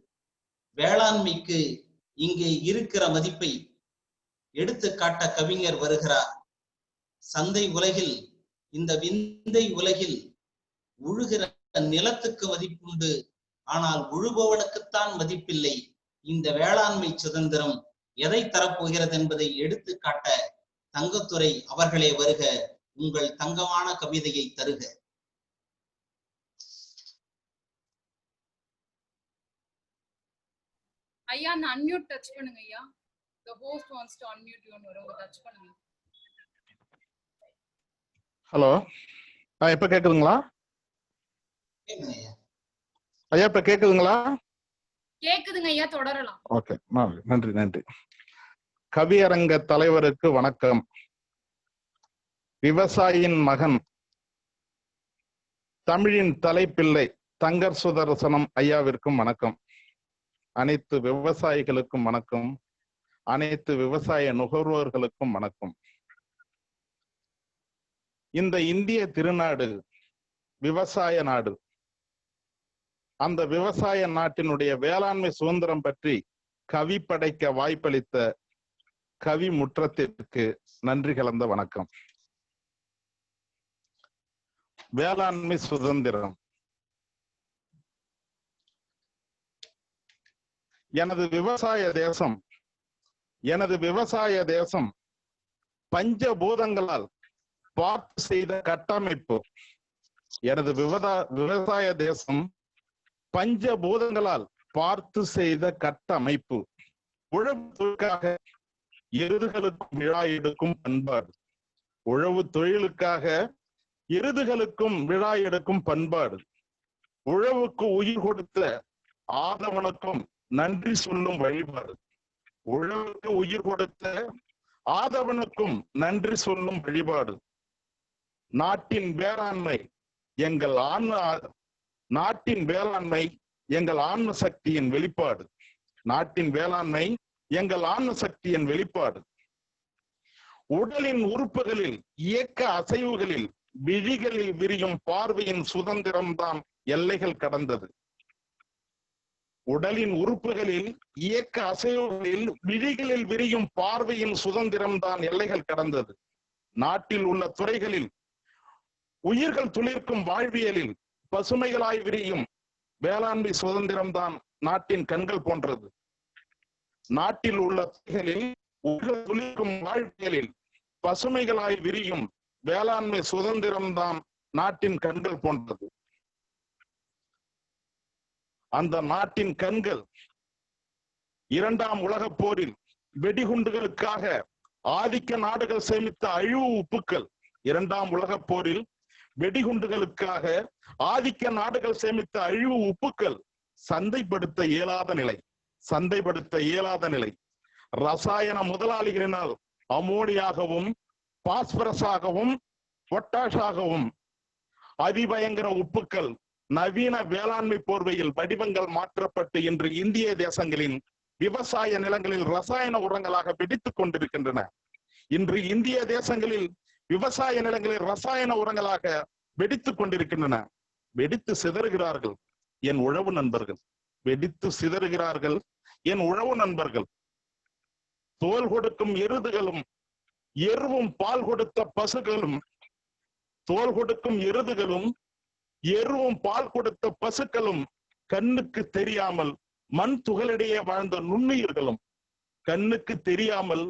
வேளாண்மைக்கு இங்கே இருக்கிற மதிப்பை எடுத்து காட்ட கவிஞர் வருகிறார். சந்தை உலகில், இந்த விந்தை உலகில் உழுகிற நிலத்துக்கு மதிப்புண்டு, ஆனால் உழுபவனுக்குத்தான் மதிப்பில்லை. இந்த வேளாண்மை சுதந்திரம் எதை தரப்போகிறது என்பதை எடுத்து காட்ட தங்கத்துரை அவர்களே வருக. உங்கள் தங்கமான கவிதையை தருக. ஐயா அந்த அன்மியூட் டச் பண்ணுங்க ஐயா. The host wants to unmute you வரும், டச் பண்ணுங்க. ஹலோ, இப்ப கேக்குதுங்களா ஐயா? இப்ப கேக்குதுங்களா? கேக்குதுங்க ஐயா, தொடரலாம். ஓகே, நன்றி நன்றி. கவியரங்க தலைவருக்கு வணக்கம். விவசாயியின் மகன், தமிழின் தலைப்பிள்ளை தங்கர் சுதர்சனம் ஐயாவிற்கும் வணக்கம். அனைத்து விவசாயிகளுக்கும் வணக்கம். அனைத்து விவசாய நுகர்வோர்களுக்கும் வணக்கம். இந்த இந்திய திருநாடு விவசாய நாடு. அந்த விவசாய நாட்டினுடைய வேளாண்மை சுதந்திரம் பற்றி கவி படைக்க வாய்ப்பளித்த கவி முற்றத்திற்கு நன்றி கலந்த வணக்கம். வேளாண்மை சுதந்திரம். எனது விவசாய தேசம் பஞ்சபூதங்களால் பார்த்து செய்த கட்டமைப்பு. எனது விவசாய தேசம் பஞ்சபூதங்களால் பார்த்து செய்த கட்டமைப்பு. உழவு தொழிலுக்காக எருதுகளுக்கும் விழா எடுக்கும் பண்பாடு. உழவு தொழிலுக்காக எருதுகளுக்கும் விழா எடுக்கும் பண்பாடு. உழவுக்கு உயிர் கொடுத்த ஆதவனுக்கும் நன்றி சொல்லும் வழிபாடு. உழவுக்கு உயிர் கொடுத்த ஆதவனுக்கும் நன்றி சொல்லும் வழிபாடு. நாட்டின் வேளாண்மை எங்கள் ஆன்ம சக்தியின் வெளிப்பாடு. நாட்டின் வேளாண்மை எங்கள் ஆன்ம சக்தியின் வெளிப்பாடு. உடலின் உறுப்புகளில் இயக்க அசைவுகளில் விழிகளில் விரியும் பார்வையின் சுதந்திரம்தான் எல்லைகள் கடந்தது. உடலின் உறுப்புகளில் இயக்க அசைவுகளில் விழிகளில் விரியும் பார்வையின் சுதந்திரம்தான் எல்லைகள் கடந்தது. நாட்டில் உள்ள துறைகளில் உயிர்கள் துளிர்க்கும் வாழ்வியலில் பசுமைகளாய் விரியும் வேளாண்மை சுதந்திரம்தான் நாட்டின் கண்கள் போன்றது. நாட்டில் உள்ள துறைகளில் உயிர்கள் துளிர்க்கும் வாழ்வியலில் பசுமைகளாய் விரியும் வேளாண்மை சுதந்திரம்தான் நாட்டின் கண்கள் போன்றது. அந்த நாட்டின் கண்கள் இரண்டாம் உலகப் போரில் வெடிகுண்டுகளுக்காக ஆதிக்க நாடுகள் சேமித்த அழிவு உப்புக்கள். இரண்டாம் உலகப் போரில் வெடிகுண்டுகளுக்காக ஆதிக்க நாடுகள் சேமித்த அழிவு உப்புக்கள் சந்தைப்படுத்த இயலாத நிலை. ரசாயன முதலாளிகளினால் அமோனியாகவும் பாஸ்பரஸாகவும் பொட்டாஷாகவும் அதிபயங்கர உப்புக்கள் நவீன வேளாண்மை போர்வையில் வடிவங்கள் மாற்றப்பட்டு இன்று இந்திய தேசங்களின் விவசாய நிலங்களில் ரசாயன உரங்களாக வெடித்துக் கொண்டிருக்கின்றன. இன்று இந்திய தேசங்களில் விவசாய நிலங்களில் ரசாயன உரங்களாக வெடித்துக் கொண்டிருக்கின்றன. வெடித்து சிதறுகிறார்கள் என் உழவு நண்பர்கள், வெடித்து சிதறுகிறார்கள் என் உழவு நண்பர்கள். தோல் கொடுக்கும் எருதுகளும் எருவும் பால் கொடுத்த பசுகளும், தோல் கொடுக்கும் எருதுகளும் எருவும் பால் கொடுத்த பசுக்களும் கண்ணுக்கு தெரியாமல் மண் துகளிடையே வாழ்ந்த நுண்ணுயிர்களும், கண்ணுக்கு தெரியாமல்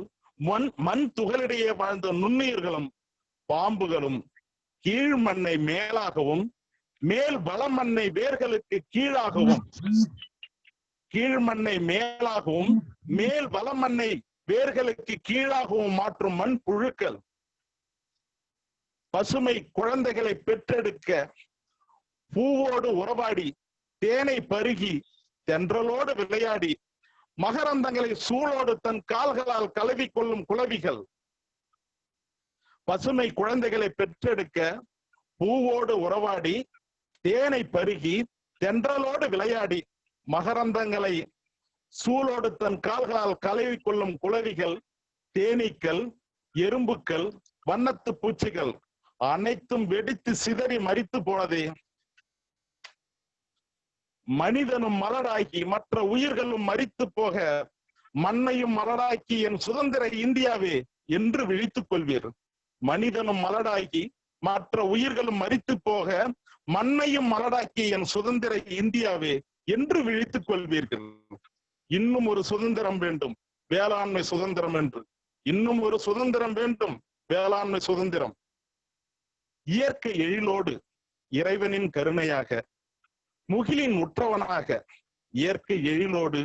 மண் துகளிடையே வாழ்ந்த நுண்ணுயிர்களும் பாம்புகளும் கீழ் மண்ணை மேலாகவும் மேல் வளமண்ணை வேர்களுக்கு கீழாகவும், கீழ் மண்ணை மேலாகவும் மேல் வளமண்ணை வேர்களுக்கு கீழாகவும் மாற்றும் மண் புழுக்கள், பசுமை குழந்தைகளை பெற்றெடுக்க பூவோடு உறவாடி தேனை பருகி தென்றலோடு விளையாடி மகரந்தங்களை சூழோடு தன் கால்களால் கலவி கொள்ளும் குளவிகள், பசுமை குழந்தைகளை பெற்றெடுக்க பூவோடு உறவாடி தேனை பருகி தென்றலோடு விளையாடி மகரந்தங்களை சூழோடு தன் கால்களால் கலவி கொள்ளும் குளவிகள், தேனீக்கள், எறும்புக்கள், வண்ணத்து பூச்சிகள் அனைத்தும் வெடித்து சிதறி மரித்து போனதே. மனிதனும் மலராகி மற்ற உயிர்களும் மரித்து போக மண்ணையும் மலராக்கி என் சுதந்திர இந்தியாவே என்று விழித்துக் கொள்வீர். மனிதனும் மலராக்கி மற்ற உயிர்களும் மரித்து போக மண்ணையும் மலராக்கி என் சுதந்திர இந்தியாவே என்று விழித்துக் கொள்வீர்கள். இன்னும் ஒரு சுதந்திரம் வேண்டும், வேளாண்மை சுதந்திரம் என்று. இன்னும் ஒரு சுதந்திரம் வேண்டும், வேளாண்மை சுதந்திரம். இயற்கை எழிலோடு இறைவனின் கருணையாக முகிலின் உற்றவனாக, இயற்கை எழிலோடு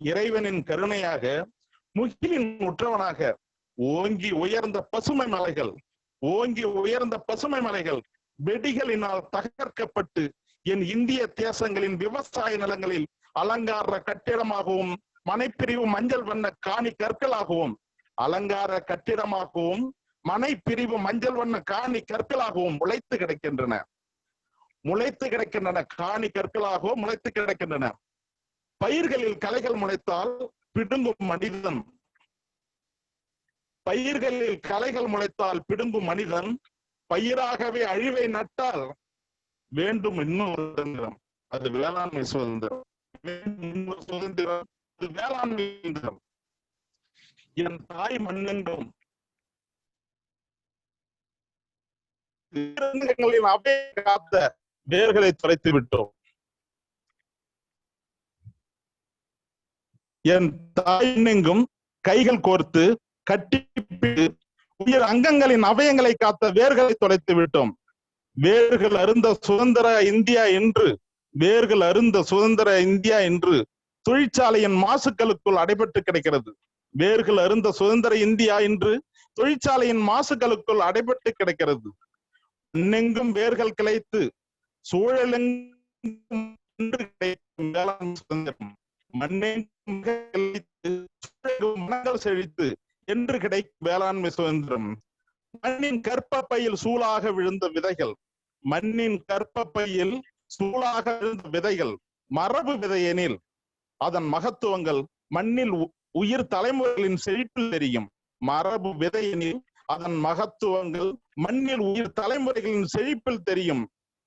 இறைவனின் கருணையாக முகிலின் உற்றவனாக ஓங்கி உயர்ந்த பசுமை மலைகள், ஓங்கி உயர்ந்த பசுமை மலைகள் வெடிகளினால் தகர்க்கப்பட்டு என் இந்திய தேசங்களின் விவசாய நிலங்களில் அலங்கார கட்டிடமாகவும் மனைப்பிரிவு மஞ்சள் வண்ண காணி கற்களாகவும், அலங்கார கட்டிடமாகவும் மனைப்பிரிவு மஞ்சள் வண்ண காணி கற்களாகவும் முளைத்து கிடக்கின்றன. முளைத்து கிடக்கின்றன, காணி கற்களாகவும் முளைத்து கிடக்கின்றன. பயிர்களில் களைகள் முளைத்தால் பிடுங்கும் மனிதன், பயிர்களில் களைகள் முளைத்தால் பிடுங்கும் மனிதன் பயிராகவே அழிவை நட்டால் வேண்டும் இன்னொரு சுதந்திரம், அது வேளாண்மை சுதந்திரம். இன்னொரு சுதந்திரம், அது வேளாண்மை சுதந்திரம். என் தாய் மண்ணெங்கும் காத்த வேர்களை தொலைத்து விட்டோம். என் தாயினெங்கும் கைகள் கோர்த்து கட்டி உயிர் அங்கங்களின் அவயங்களை காத்த வேர்களை தொலைத்து விட்டோம். வேர்கள் அருந்த சுதந்திர இந்தியா என்று, வேர்கள் அருந்த சுதந்திர இந்தியா என்று தொழிற்சாலையின் மாசுக்களுக்குள் அடைபட்டு கிடக்கிறது. வேர்கள் அருந்த சுதந்திர இந்தியா என்று தொழிற்சாலையின் மாசுக்களுக்குள் அடைபட்டு கிடக்கிறது. மண்ணெங்கும் வேர்கள் கிளைத்து சூழலெங்கும் வேளாண் சுதந்திரம், மண்ணெங்கும் கிளைத்து மனங்கள் செழித்து என்று கிடைக்கும் வேளாண்மை சுதந்திரம். மண்ணின் கற்பப்பையில் சூளாக விழுந்த விதைகள், மண்ணின் கற்பப்பையில் சூளாக விழுந்த விதைகள் மரபு விதையெனில் அதன் மகத்துவங்கள் மண்ணில் உயிர் தலைமுறைகளின் செழிப்பில் தெரியும். மரபு விதையெனில் அதன் மகத்துவங்கள் மண்ணில் உயிர் தலைமுறைகளின் செழிப்பில் தெரியும்.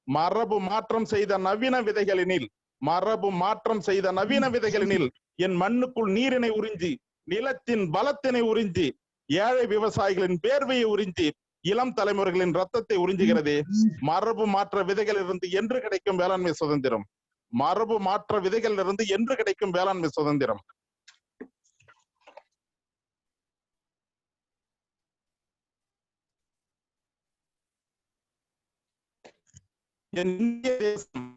மரபு மாற்றம் செய்த நவீன விதைகளினில், மரபு மாற்றம் செய்த நவீன விதைகளினில் என் மண்ணுக்குள் நீரினை உறிஞ்சி, நிலத்தின் பலத்தினை உறிஞ்சி, ஏழை விவசாயிகளின் பேர்வையை உறிஞ்சி, இளம் தலைமுறைகளின் ரத்தத்தை உறிஞ்சுகிறது. மரபு மாற்ற விதைகளில் இருந்து என்று கிடைக்கும் வேளாண்மை சுதந்திரம், மரபு மாற்ற விதைகளில் இருந்து என்று கிடைக்கும் வேளாண்மை சுதந்திரம். என் இந்திய தேசம்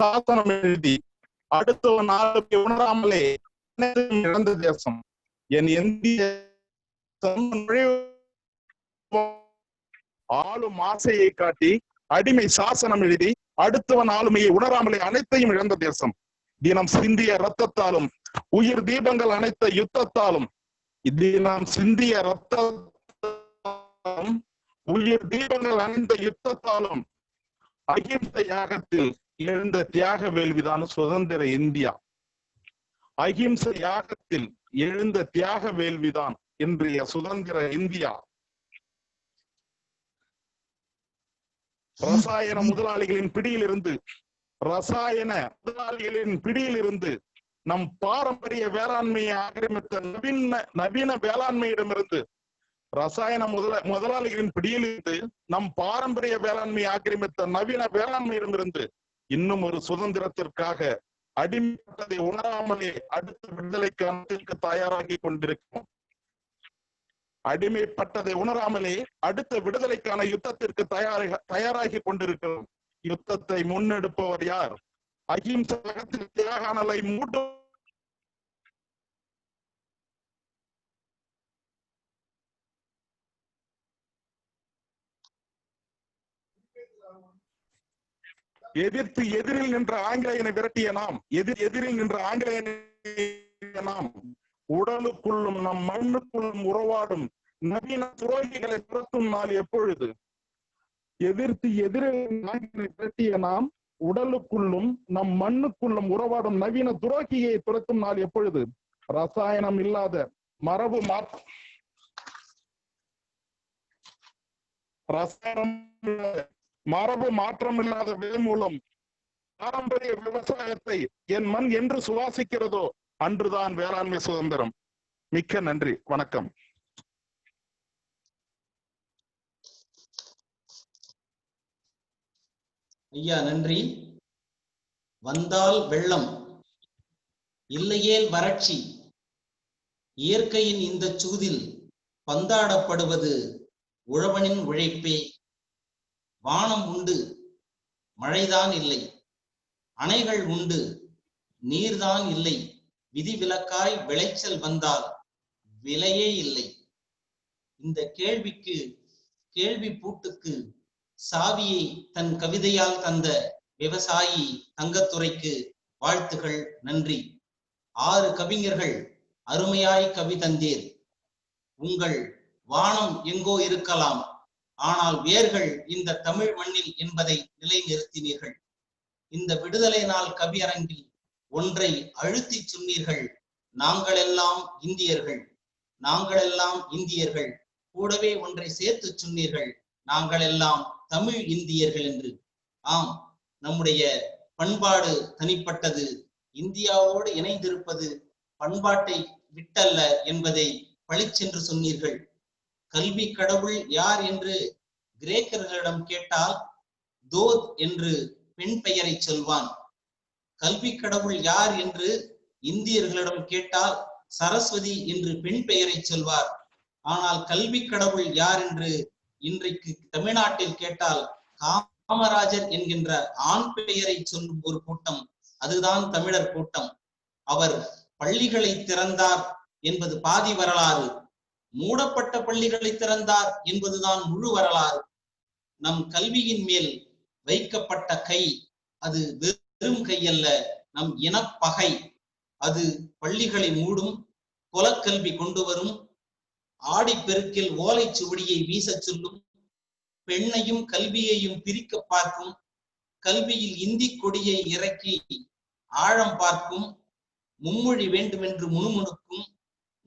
சாசனம் எழுதி அடுத்த நாளுக்கு உணராமலே இழந்த தேசம். என் இந்திய ஆளும் ஆசையை காட்டி அடிமை சாசனம் எழுதி அடுத்தவன் ஆளுமையை உணராமலே அனைத்தையும் இழந்த தேசம். தினம் சிந்திய ரத்தத்தாலும் உயிர் தீபங்கள் அனைத்த யுத்தத்தாலும், தினம் சிந்திய ரத்தத்தாலும் உயிர் தீபங்கள் அணிந்த யுத்தத்தாலும் அகிம்சை யாகத்தில் எழுந்த தியாக வேள்விதான் சுதந்திர இந்தியா. அகிம்சை யாகத்தில் எழுந்த தியாக வேள்விதான் இன்றைய சுதந்திர இந்தியா. ரசாயன முதலாளிகளின் பிடியிலிருந்து நம் பாரம்பரிய வேளாண்மையை ஆக்கிரமித்த நவீன வேளாண்மையிடமிருந்து ரசாயன முதலாளிகளின் பிடியிலிருந்து நம் பாரம்பரிய வேளாண்மையை ஆக்கிரமித்த நவீன வேளாண்மையிடமிருந்து இன்னும் ஒரு சுதந்திரத்திற்காக அடிமைப்பட்டதை உணராமலே அடுத்த விடுதலைக்கு தயாராகி கொண்டிருக்கிறோம். அடிமைப்பட்டதை உணராமலே அடுத்த விடுதலைக்கான யுத்தத்திற்கு தயாராகி கொண்டிருக்கிறோம். யுத்தத்தை முன்னெடுப்பவர் யார்? அகிம்சை தியாகங்களை மூட்டும் எதிரில் நின்ற ஆங்கிலேயனை விரட்டிய நாம் எதிரில் நின்ற ஆங்கிலேயனை நாம் உடலுக்குள்ளும் நம் மண்ணுக்குள்ளும் உறவாடும் நவீன துரோகிகளை துரத்தும் நாள் எப்பொழுது? விரட்டிய நாம் உடலுக்குள்ளும் நம் மண்ணுக்குள்ளும் உறவாடும் நவீன துரோகியை துரத்தும் நாள் எப்பொழுது? ரசாயனம் இல்லாத மரபு மாற்றம் இல்லாத விதை மூலம் பாரம்பரிய விவசாயத்தை என் மண் என்று சுவாசிக்கிறதோ அன்றுதான் வேளாண்மை சுதந்திரம். மிக்க நன்றி, வணக்கம். ஐயா நன்றி. வந்தால் வெள்ளம், இல்லையேல் வறட்சி, இயற்கையின் இந்த சூதில் பந்தாடப்படுவது உழவனின் உழைப்பே. வானம் உண்டு, மழைதான் இல்லை. அணைகள் உண்டு, நீர்தான் இல்லை. விதிவிலக்காய் விளைச்சல் வந்தால் விலையே இல்லை. இந்த கேள்வி பூட்டுக்கு சாவியை தன் கவிதையால் தந்த விவசாயி தங்கத்துரைக்கு வாழ்த்துகள், நன்றி. 6 கவிஞர்கள் அருமையாய் கவி தந்தீர். உங்கள் வானம் எங்கோ இருக்கலாம், ஆனால் வேர்கள் இந்த தமிழ் மண்ணில் என்பதை நிலைநிறுத்தினீர்கள். இந்த விடுதலை நாள் கவியரங்கில் ஒன்றை அழுத்தி சொன்னீர்கள், நாங்களெல்லாம் இந்தியர்கள், நாங்களெல்லாம் இந்தியர்கள். கூடவே ஒன்றை சேர்த்து சொன்னீர்கள், நாங்களெல்லாம் தமிழ் இந்தியர்கள் என்று. ஆம், நம்முடைய பண்பாடு தனிப்பட்டது, இந்தியாவோடு இணைந்திருப்பது பண்பாட்டை விட்டல்ல என்பதை பளிச்சென்று சொன்னீர்கள். கல்வி கடவுள் யார் என்று கிரேக்கர்களிடம் கேட்டால் தோத் என்று பெண் பெயரை சொல்வான். கல்வி கடவுள் யார் என்று இந்தியர்களிடம் கேட்டால் சரஸ்வதி என்று பெண் பெயரை சொல்வார். ஆனால் கல்வி கடவுள் யார் என்று இன்றைக்கு தமிழ்நாட்டில் கேட்டால் காமராஜர் என்கின்ற ஆண் பெயரை சொல்லும் ஒரு கூட்டம், அதுதான் தமிழர் கூட்டம். அவர் பள்ளிகளை திறந்தார் என்பது பாதி வரலாறு, மூடப்பட்ட பள்ளிகளை திறந்தார் என்பதுதான் முழு வரலாறு. நம் கல்வியின் மேல் வைக்கப்பட்ட கை அது வெறும் கை அல்ல, நம் இனப்பகை. அது பள்ளிகளை மூடும், குலக்கல்வி கொண்டு வரும், ஆடிப்பெருக்கில் ஓலை சுவடியை வீச சொல்லும், பெண்ணையும் கல்வியையும் பிரிக்க பார்க்கும், கல்வியில் இந்தி கொடியை இறக்கி ஆழம் பார்க்கும், மும்மொழி வேண்டுமென்று முணுமுணுக்கும்,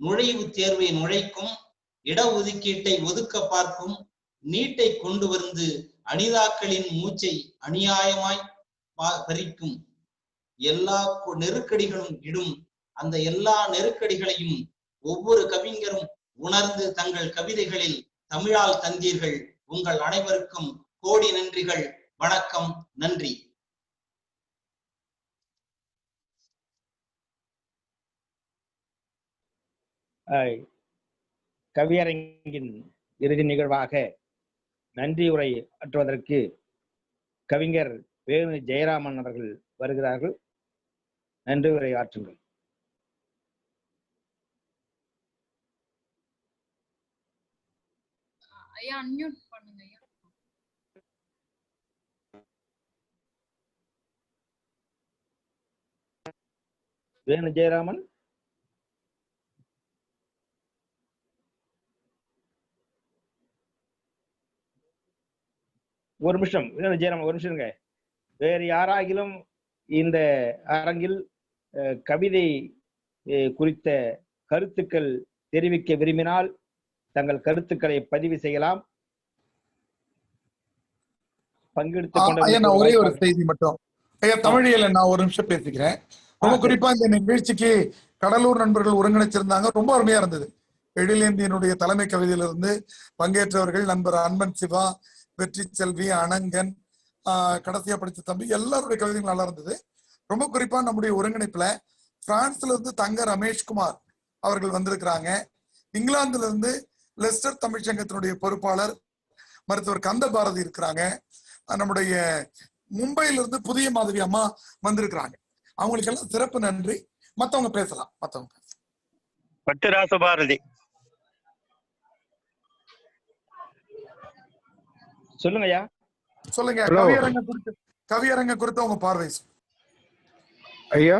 நுழைவு தேர்வை நுழைக்கும், இடஒதுக்கீட்டை ஒதுக்க பார்க்கும், நீட்டை கொண்டு வந்து அனிதாக்களின் மூச்சை அநியாயமாய் பறிக்கும், எல்லா நெருக்கடிகளும் இடும். அந்த எல்லா நெருக்கடிகளையும் ஒவ்வொரு கவிஞரும் உணர்ந்து தங்கள் கவிதைகளில் தமிழால் தந்தீர்கள். உங்கள் அனைவருக்கும் கோடி நன்றிகள். வணக்கம், நன்றி. கவியரங்கின் இறுதி நிகழ்வாக நன்றி உரை ஆற்றுவதற்கு கவிஞர் வேணு ஜெயராமன் அவர்கள் வருகிறார்கள். நன்றி உரை ஆற்றுங்கள். ஐயா அன்மியூட் பண்ணுங்க ஐயா. வேணு ஜெயராமன். ஒரு நிமிஷம் ஜெயராமன், ஒரு நிமிஷம்ங்க. வேறு யாராகிலும் இந்த அரங்கில் கவிதை குறித்த கருத்துக்கள் தெரிவிக்க விரும்பினால் தங்கள் கருத்துக்களை பதிவு செய்யலாம். பங்கெடுத்து ஒரே ஒரு செய்தி மட்டும் ஐயா, தமிழியல நான் ஒரு நிமிஷம் பேசிக்கிறேன். ரொம்ப குறிப்பா இந்த நிகழ்ச்சிக்கு கடலூர் நண்பர்கள் ஒருங்கிணைச்சிருந்தாங்க, ரொம்ப அருமையா இருந்தது. எழிலேந்தியனுடைய தலைமை கவிதையிலிருந்து பங்கேற்றவர்கள் நண்பர் அன்பன் சிவா, வெற்றி செல்வி, அனங்கன், கடைசியா படிச்ச தம்பி, எல்லாருடைய கவிதைகள் நல்லா இருந்தது. ரொம்ப குறிப்பா நம்முடைய ஒருங்கிணைப்புல பிரான்ஸ்ல இருந்து தங்க ரமேஷ்குமார் அவர்கள் வந்திருக்கிறாங்க. இங்கிலாந்துல இருந்து லெஸ்டர் தமிழ்ச்சங்கத்தினுடைய பொறுப்பாளர் மருத்துவர் கந்த பாரதி இருக்கிறாங்க. நம்முடைய மும்பையில இருந்து புதிய மாதிரி அம்மா வந்திருக்கிறாங்க. அவங்களுக்கு எல்லாம் சிறப்பு நன்றி. மத்தவங்க பேசலாம். பட்டு பாரதி சொல்லுங்க ஐயா. சொல்லுங்க. கவியரங்க குறித்து உங்க பார்வை. ஐயா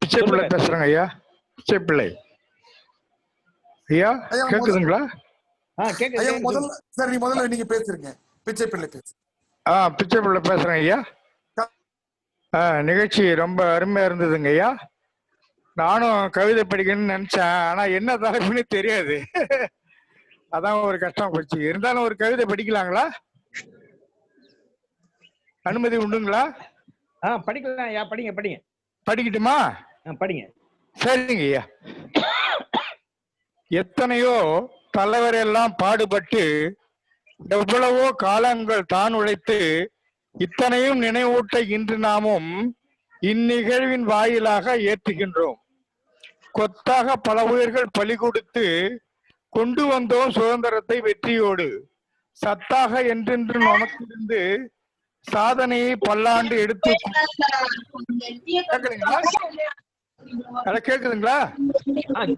பிச்சை பிள்ளை பேசுறேங்க ஐயா. பிச்சை பிள்ளை ஐயா, கேக்குதுங்களா? முதல்ல சரி, முதல்ல நீங்க பேசுறீங்க. பிச்சை பிள்ளை பேசு. பிச்சை பிள்ளை பேசுறேன் ஐயா. நிகழ்ச்சி ரொம்ப அருமையா இருந்ததுங்க ஐயா. நானும் கவிதை படிக்கணும்னு நினைச்சேன், ஆனா என்ன தலைப்புன்னு தெரியாது. அதான் ஒரு கஷ்டம் போச்சு. இருந்தாலும் ஒரு கவிதை படிக்கலாங்களா? அனுமதி உண்டுங்களா? படிக்கலாம் ஐயா. படிங்க படிங்க. படிக்கட்டுமா? படிங்க. சரிங்க ஐயா. எத்தனையோ தலைவர் எல்லாம் பாடுபட்டு எவ்வளவோ காலங்கள் தான் உழைத்து இத்தனையும் நினைவூட்ட இன்று நாமும் இந்நிகழ்வின் வாயிலாக ஏற்றுகின்றோம். கொத்தாக பல உயிர்கள் பலி கொடுத்து கொண்டு வந்தோம் சுதந்திரத்தை வெற்றியோடு. சத்தாக என்றென்று நமக்கிருந்து சாதனையை பல்லாண்டு எடுத்து கேக்குதுங்களா?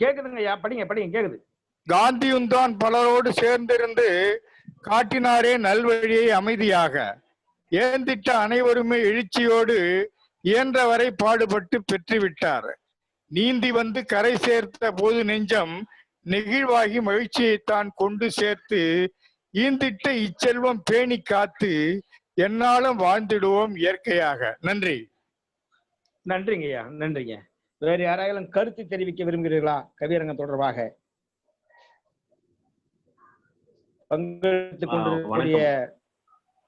கேக்குதுங்க ஐயா. படிங்க படிங்க. கேக்குது. காந்தியும் தான் பலரோடு சேர்ந்திருந்து காட்டினாரே நல்வழியை அமைதியாக. ஏந்திட்ட அனைவருமே எழுச்சியோடு இயன்றவரை பாடுபட்டு பெற்றுவிட்டார். நீந்தி வந்து கரை சேர்த்த போது நெஞ்சம் நெகிழ்வாகி மகிழ்ச்சியைத்தான் கொண்டு சேர்த்து ஈந்திட்ட இச்செல்வம் பேணி காத்து என்னாலும் வாழ்ந்திடுவோம் இயற்கையாக. நன்றி. நன்றிங்க ஐயா. நன்றிங்க. வேறு யாராலும் கருத்து தெரிவிக்க விரும்புகிறீர்களா கவியரங்கம் தொடர்பாக? பங்கெடுத்துக் கொண்டிருக்கக்கூடிய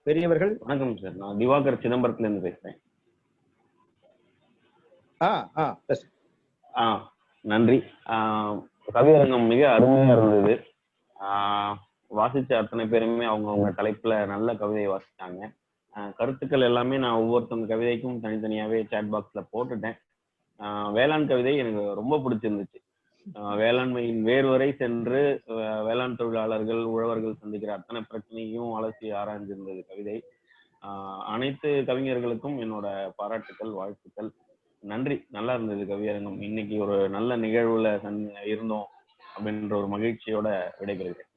பெரியவர்கள். வணக்கம் சார், நான் திவாகர் சிதம்பரத்துல இருந்து பேசுறேன். நன்றி. கவியரங்கம் மிக அருமையா இருந்தது. வாசிச்ச அத்தனை பேருமே அவங்கவுங்க தலைப்புல நல்ல கவிதையை வாசிச்சாங்க. கருத்துக்கள் எல்லாமே நான் ஒவ்வொருத்தவங்க கவிதைக்கும் தனித்தனியாவே சாட் பாக்ஸ்ல போட்டுட்டேன். வேளாண் கவிதை எனக்கு ரொம்ப பிடிச்சிருந்துச்சு. வேளாண்மையின் வேறு வரை சென்று வேளாண் தொழிலாளர்கள், உழவர்கள் சந்திக்கிற அத்தனை பிரச்சனையும் அலசி ஆராய்ந்திருந்தது கவிதை. அனைத்து கவிஞர்களுக்கும் என்னோட பாராட்டுக்கள், வாழ்த்துக்கள், நன்றி. நல்லா இருந்தது கவியரங்கம். இன்னைக்கு ஒரு நல்ல நிகழ்வுல இருந்தோம் அப்படின்ற ஒரு மகிழ்ச்சியோட விடைபெறுகிறேன்.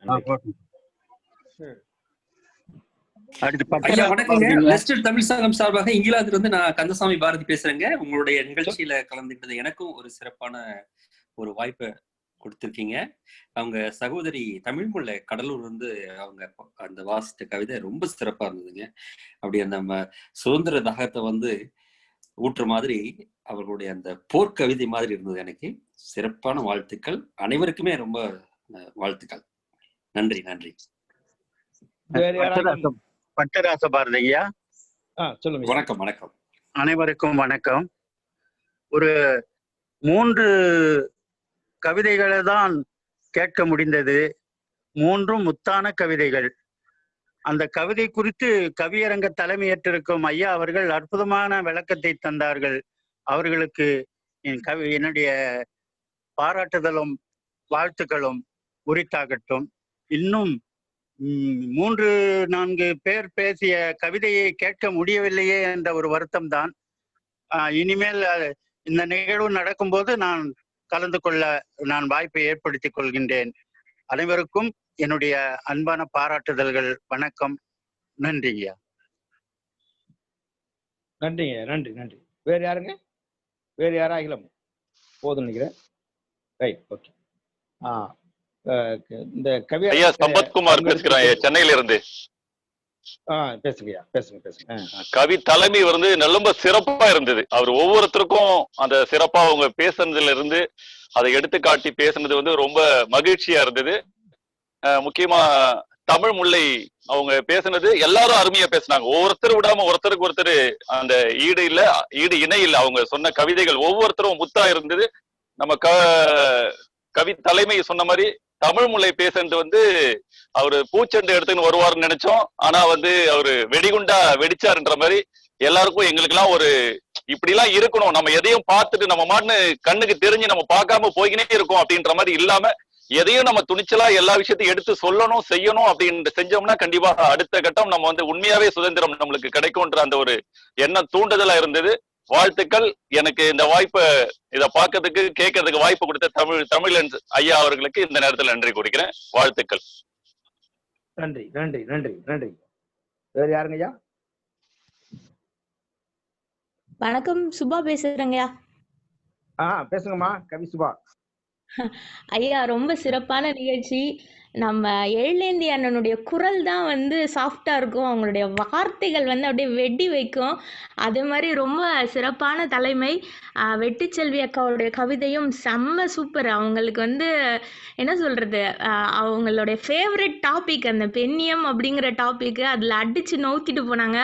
லெஸ்டர் தமிழ் சங்கம் சார்பாக இங்கிலாந்துல இருந்து நான் கந்தசாமி பாரதி பேசுறேங்க. உங்களுடைய நிகழ்ச்சியில கலந்துக்கிட்டது எனக்கும் ஒரு சிறப்பான ஒரு வாய்ப்பை கொடுத்திருக்கீங்க. அவங்க சகோதரி தமிழ்மொழி கடலூர் இருந்து அவங்க அந்த வாசித்த கவிதை ரொம்ப சிறப்பா இருந்ததுங்க. அப்படி அந்த நம்ம சுதந்திர தாகத்தை ஊற்ற மாதிரி அவர்களுடைய அந்த போர்க்கவிதை மாதிரி இருந்தது. எனக்கு சிறப்பான வாழ்த்துக்கள். அனைவருக்குமே ரொம்ப வாழ்த்துக்கள். நன்றி. நன்றி. பட்டராச பாரதியா. சொல்லுங்க. வணக்கம். வணக்கம். அனைவருக்கும் வணக்கம். ஒரு 3 கவிதைகளை தான் கேட்க முடிந்தது. 3ம் முத்தான கவிதைகள். அந்த கவிதை குறித்து கவியரங்க தலைமையேற்றிருக்கும் ஐயா அவர்கள் அற்புதமான விளக்கத்தை தந்தார்கள். அவர்களுக்கு என்னுடைய பாராட்டுதலும் வாழ்த்துக்களும் உரித்தாகட்டும். இன்னும் 3-4 பேர் பேசிய கவிதையை கேட்க முடியவில்லையே என்ற ஒரு வருத்தம் தான். இனிமேல் இந்த நிகழ்வு நடக்கும்போது நான் கலந்து கொள்ள நான் வாய்ப்பை ஏற்படுத்திக் கொள்கின்றேன். அனைவருக்கும் என்னுடைய அன்பான பாராட்டுதல்கள். வணக்கம். நன்றிங்க. நன்றிங்க. நன்றி. நன்றி. வேறு யாருங்க? வேறு யாராகிலும் போதும் நினைக்கிறேன். ரைட். ஓகே. இந்த ஐயா சம்பத்குமார் பேசுகிறேன் சென்னையில இருந்து. பேசுங்கய்யா, பேசுங்க பேசுங்க. கவி தலைமை வந்து ரொம்ப சிறப்பா இருந்தது. அவர் ஒவ்வொருத்தருக்கும் அந்த சிறப்பா அவங்க பேசுனதுல இருந்து அதை எடுத்து காட்டி பேசுனது வந்து ரொம்ப மகிழ்ச்சியா இருந்தது. முக்கியமா தமிழ் முல்லை அவங்க பேசுனது எல்லாரும் அருமையா பேசினாங்க. ஒவ்வொருத்தர் விடாம ஒருத்தருக்கு ஒருத்தர் அந்த ஈடு இணை இல்ல. அவங்க சொன்ன கவிதைகள் ஒவ்வொருத்தரும் முத்தா இருந்தது. நம்ம கவி தலைமை சொன்ன மாதிரி தமிழ் முல்லை பேசுறது வந்து அவரு பூச்செண்டு எடுத்துன்னு வருவாருன்னு நினைச்சோம். ஆனா வந்து அவரு வெடிகுண்டா வெடிச்சாருன்ற மாதிரி எல்லாருக்கும் எங்களுக்கு எல்லாம் ஒரு இப்படி எல்லாம் இருக்கணும், நம்ம எதையும் பார்த்துட்டு நம்ம மாட்டுன்னு கண்ணுக்கு தெரிஞ்சு நம்ம பார்க்காம போய்கினே இருக்கோம் அப்படின்ற மாதிரி இல்லாம எதையும் நம்ம துணிச்சலா எல்லா விஷயத்தையும் எடுத்து சொல்லணும் செய்யணும் அப்படின்னு செஞ்சோம்னா கண்டிப்பா அடுத்த கட்டம் நம்ம வந்து உண்மையாவே சுதந்திரம் நம்மளுக்கு கிடைக்கும்ன்ற அந்த ஒரு எண்ணம் தூண்டுதலா இருந்தது. வாழ்த்துக்கள். எனக்கு இந்த வாய்ப்பை இதை பார்க்கறதுக்கு கேட்கறதுக்கு வாய்ப்பு கொடுத்த தமிழன் ஐயா அவர்களுக்கு இந்த நேரத்தில் நன்றி கூறிக்கிறேன். வாழ்த்துக்கள். நன்றி நன்றி நன்றி நன்றி. வேறு யாருங்க ஐயா? வணக்கம், சுபா பேசுறேங்கய்யா. பேசுங்கம்மா கவி சுபா. ஐயா, ரொம்ப சிறப்பான நிகழ்ச்சி. நம்ம எழிலேந்தி அண்ணனுடைய குரல் தான் வந்து சாஃப்டா இருக்கும், அவங்களுடைய வார்த்தைகள் வந்து அப்படியே வெட்டி வைக்கும். அதே மாதிரி ரொம்ப சிறப்பான தலைமை. வெட்டிச்செல்வி அக்காவுடைய கவிதையும் செம்ம சூப்பர். அவங்களுக்கு வந்து என்ன சொல்றது, அவங்களுடைய ஃபேவரட் டாபிக் அந்த பெண்ணியம் அப்படிங்கிற டாபிக், அதில் அடிச்சு நோத்திட்டு போனாங்க.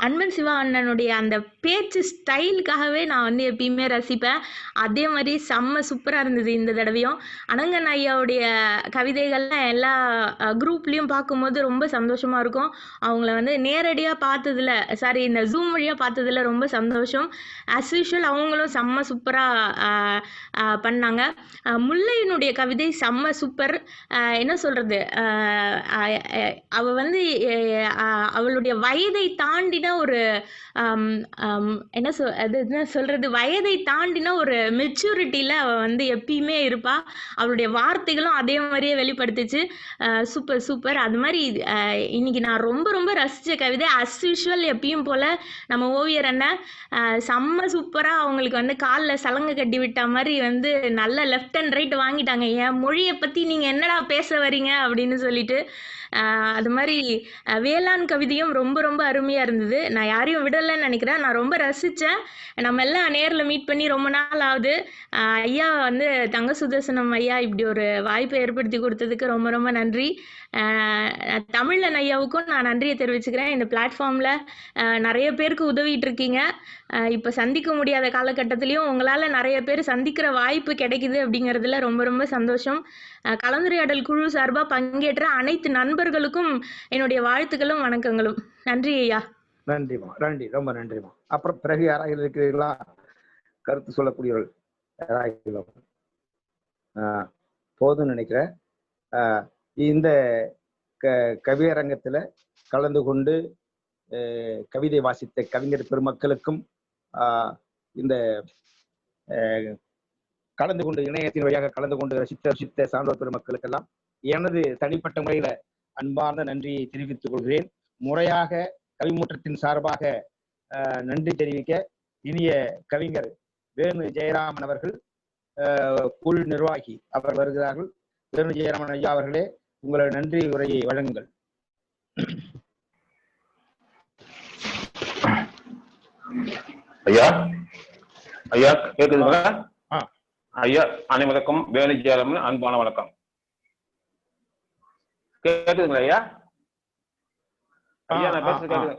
அன்பன் சிவா அண்ணனுடைய அந்த பேச்சு ஸ்டைலுக்காகவே நான் வந்து எப்பயுமே ரசிப்பேன். அதே மாதிரி செம்ம சூப்பராக இருந்தது இந்த தடவையும். அனங்கன் ஐயாவுடைய கவிதைகள்லாம் எல்லா குரூப்லேயும் பார்க்கும்போது ரொம்ப சந்தோஷமாக இருக்கும். அவங்கள வந்து நேரடியாக பார்த்ததில், இந்த ஜூம் வழியாக பார்த்ததில் ரொம்ப சந்தோஷம். ஆஸ் யூஷுவல் அவங்களும் செம்ம சூப்பராக பண்ணாங்க. முல்லையினுடைய கவிதை செம்ம சூப்பர். என்ன சொல்கிறது, அவள் வந்து அவளுடைய வயதை தாண்டின ஒரு என்ன சொல்கிறது, வயதை தாண்டின ஒரு மெச்சூரிட்டியில் அவள் வந்து எப்பயுமே இருப்பாள். அவளுடைய வார்த்தைகளும் அதே மாதிரியே வெளிப்படுத்துச்சு. Super super. அது மாதிரி இன்னைக்கு நான் ரொம்ப ரொம்ப ரசித்த கவிதை அஸ் யூஷுவல் எப்பயும் போல் நம்ம ஓவியர் அண்ணன் செம்ம சூப்பராக அவங்களுக்கு வந்து காலில் சலங்கை கட்டி விட்ட மாதிரி வந்து நல்ல லெஃப்ட் அண்ட் ரைட் வாங்கிட்டாங்க. என் மொழியை பற்றி நீங்கள் என்னடா பேச வரீங்க அப்படின்னு சொல்லிட்டு. அது மாதிரி வேளாண் கவிதையும் ரொம்ப ரொம்ப அருமையாக இருந்தது. நான் யாரையும் விடலைன்னு நினைக்கிறேன், நான் ரொம்ப ரசித்தேன். நம்ம எல்லாம் நேரில் மீட் பண்ணி ரொம்ப நாள் ஆகுது. ஐயா வந்து தங்க சுதர்சனம் ஐயா இப்படி ஒரு வாய்ப்பை ஏற்படுத்தி கொடுத்ததுக்கு ரொம்ப ரொம்ப நன்றி. தமிழன் ஐயாவுக்கும் நான் நன்றியை தெரிவிச்சுக்கிறேன். இந்த பிளாட்ஃபார்மில் நிறைய பேருக்கு உதவிட்டு இருக்கீங்க. இப்போ சந்திக்க முடியாத காலகட்டத்திலையும் உங்களால் நிறைய பேர் சந்திக்கிற வாய்ப்பு கிடைக்குது அப்படிங்கிறதுல ரொம்ப ரொம்ப சந்தோஷம். கலந்துரையாடல் குழு சார்பாக பங்கேற்ற அனைத்து நண்பர்களுக்கும் என்னுடைய வாழ்த்துக்களும் வணக்கங்களும். நன்றி ஐயா. நன்றிமா, நன்றி, ரொம்ப நன்றிமா. அப்புறம் பிறகு யாராக இருக்கிறீர்களா கருத்து சொல்லக்கூடியவர்கள்? யாராக போதும்னு நினைக்கிறேன். இந்த கவியரங்கத்தில் கலந்து கொண்டு கவிதை வாசித்த கவிஞர் பெருமக்களுக்கும் இந்த கலந்து கொண்டு இணையத்தின் வழியாக கலந்து கொண்டு ரசித்த சான்றோர் பெருமக்களுக்கெல்லாம் எனது தனிப்பட்ட முறையில அன்பார்ந்த நன்றியை தெரிவித்துக் கொள்கிறேன். முறையாக கவிமுற்றத்தின் சார்பாக நன்றி தெரிவிக்க இனிய கவிஞர் வேணு ஜெயராமன் அவர்கள், குழு நிர்வாகி அவர் வருகிறார்கள். வேணு ஜெயராமன் ஐயா அவர்களே, உங்களோட நன்றி உரையை வழங்குங்கள். ஐயா ஐயா கேக்குதுங்களா? ஐயா அனைவருக்கும் வேணு ஜெயராமன் அன்பான வணக்கம். கேக்குதுங்களா ஐயா? ஐயா நான் பேசுறது கேக்குது.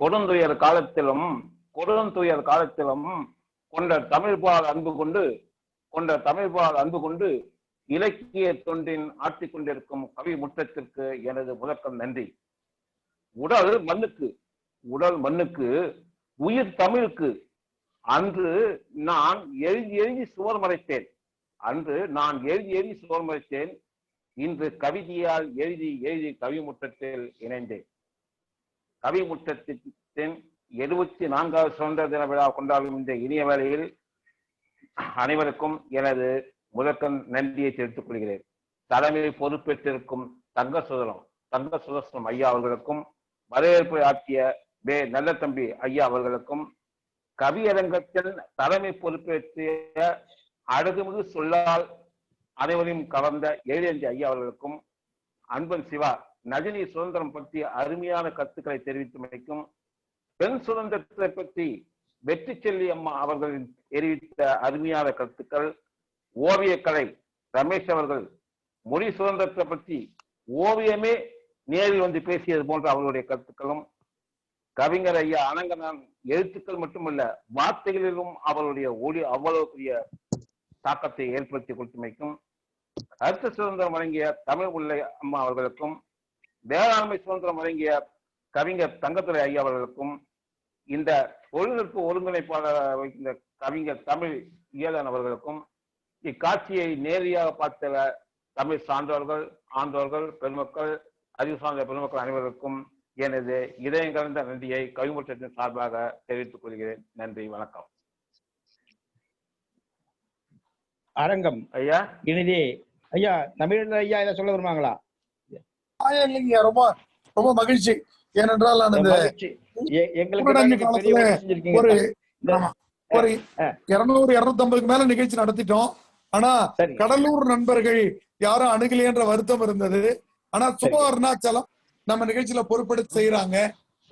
கொடுந்துயர் காலத்திலும் கொண்ட தமிழ்பால் அன்பு கொண்டு இலக்கிய தொண்டின் ஆற்றிக் கொண்டிருக்கும் கவி முற்றத்திற்கு எனது முதற்கம் நன்றி. உடல் மண்ணுக்கு உயிர் தமிழுக்கு அன்று நான் எழுதி சுவர் மறைத்தேன். இன்று கவிதையால் எழுதி கவிமுற்றத்தில் இணைந்தேன். கவிமுற்றத்தின் 74வது சுதந்திர தின விழா கொண்டாடும் இந்த இனிய வேளையில் அனைவருக்கும் எனது முதற்கண் நன்றியை தெரிவித்துக் கொள்கிறேன். தலைமை பொறுப்பேற்றிருக்கும் தங்க சுதர்சனம் ஐயா அவர்களுக்கும், வரவேற்பு ஆற்றிய நல்ல தம்பி ஐயா அவர்களுக்கும், கவியரங்கத்தில் தலைமை பொறுப்பேற்றிய அழகுமிகு சொல்லால் அனைவரையும் கவர்ந்த எழிலேந்தி ஐயா அவர்களுக்கும், அன்பன் சிவா நதினி சுதந்திரம் பற்றி அருமையான கருத்துக்களை தெரிவித்தமைக்கும், பெண் சுதந்திரத்தை பற்றி வெற்றி செல்வி அம்மா அவர்கள் தெரிவித்த அருமையான கருத்துக்கள், ஓவியக்கலை ரமேஷ் அவர்கள் மொழி சுதந்திரத்தை பற்றி ஓவியமே நேரில் வந்து பேசியது போன்ற அவர்களுடைய கருத்துக்களும், கவிஞர் ஐயா அனங்கனான் எழுத்துக்கள் மட்டுமல்ல வார்த்தைகளிலும் அவருடைய ஒளி அவ்வளவு பெரிய தாக்கத்தை ஏற்படுத்தி கொடுத்தமைக்கும், கருத்து சுதந்திரம் வழங்கிய தமிழ் உள்ள அம்மா அவர்களுக்கும், வேளாண்மை சுதந்திரம் வழங்கிய கவிஞர் தங்கத்துறை ஐயா அவர்களுக்கும், இந்த தொழில்நுட்ப ஒருங்கிணைப்பாளர் இந்த கவிஞர் தமிழ் இயலன் அவர்களுக்கும், இக்காட்சியை நேரடியாக பார்த்த தமிழ் சான்றோர்கள், ஆன்றோர்கள், பெருமக்கள், அறிவு சார்ந்த பெருமக்கள் அனைவருக்கும் எனது இதயம் கலந்த நன்றியை கவிமுற்றத்தின் சார்பாக தெரிவித்துக் கொள்கிறேன். நன்றி, வணக்கம். அரங்கம் ஐயா இனிதே ஐயா தமிழ் ஐயா இதை சொல்ல வருவாங்களா? இல்லைங்க, ரொம்ப ரொம்ப மகிழ்ச்சி. ஏனென்றால் நான் இந்த ஒரு 200-250 மேல நிகழ்ச்சி நடத்திட்டோம். ஆனா கடலூர் நண்பர்கள் யாரும் அணுகலையன்ற வருத்தம் இருந்தது. ஆனா சுப அருணாச்சலம் நம்ம நிகழ்ச்சியில பொறுப்பெடுத்து செய்யறாங்க.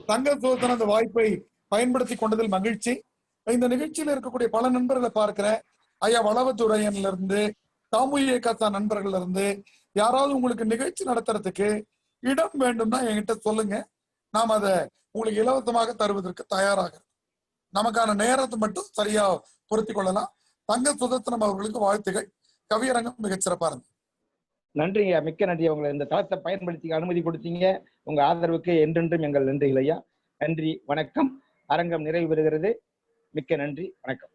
தங்க சோதனை அந்த வாய்ப்பை பயன்படுத்தி கொண்டதில் மகிழ்ச்சி. இந்த நிகழ்ச்சியில இருக்கக்கூடிய பல நண்பர்களை பார்க்கிறேன். ஐயா வளவத்துறையன்ல இருந்து, தாமுய கத்தா நண்பர்கள்ல இருந்து யாராவது உங்களுக்கு நிகழ்ச்சி நடத்துறதுக்கு இடம் வேண்டும்னா என்கிட்ட சொல்லுங்க. நாம் அதை உங்களுக்கு இலவசமாக தருவதற்கு தயாராக நமக்கான நேரத்தை மட்டும் சரியா பொருத்தி கொள்ளலாம். தங்க சுதந்திரம் அவர்களுக்கு வாழ்த்துகள். கவியரங்கம் மிகச்சிறப்பா இருந்தது. நன்றிங்க, மிக்க நன்றி. உங்களை இந்த தளத்தை பயன்படுத்தி அனுமதி கொடுத்தீங்க. உங்க ஆதரவுக்கு என்றென்றும் எங்கள் நன்றிகள் ஐயா. நன்றி, வணக்கம். அரங்கம் நிறைவு பெறுகிறது. மிக்க நன்றி, வணக்கம்.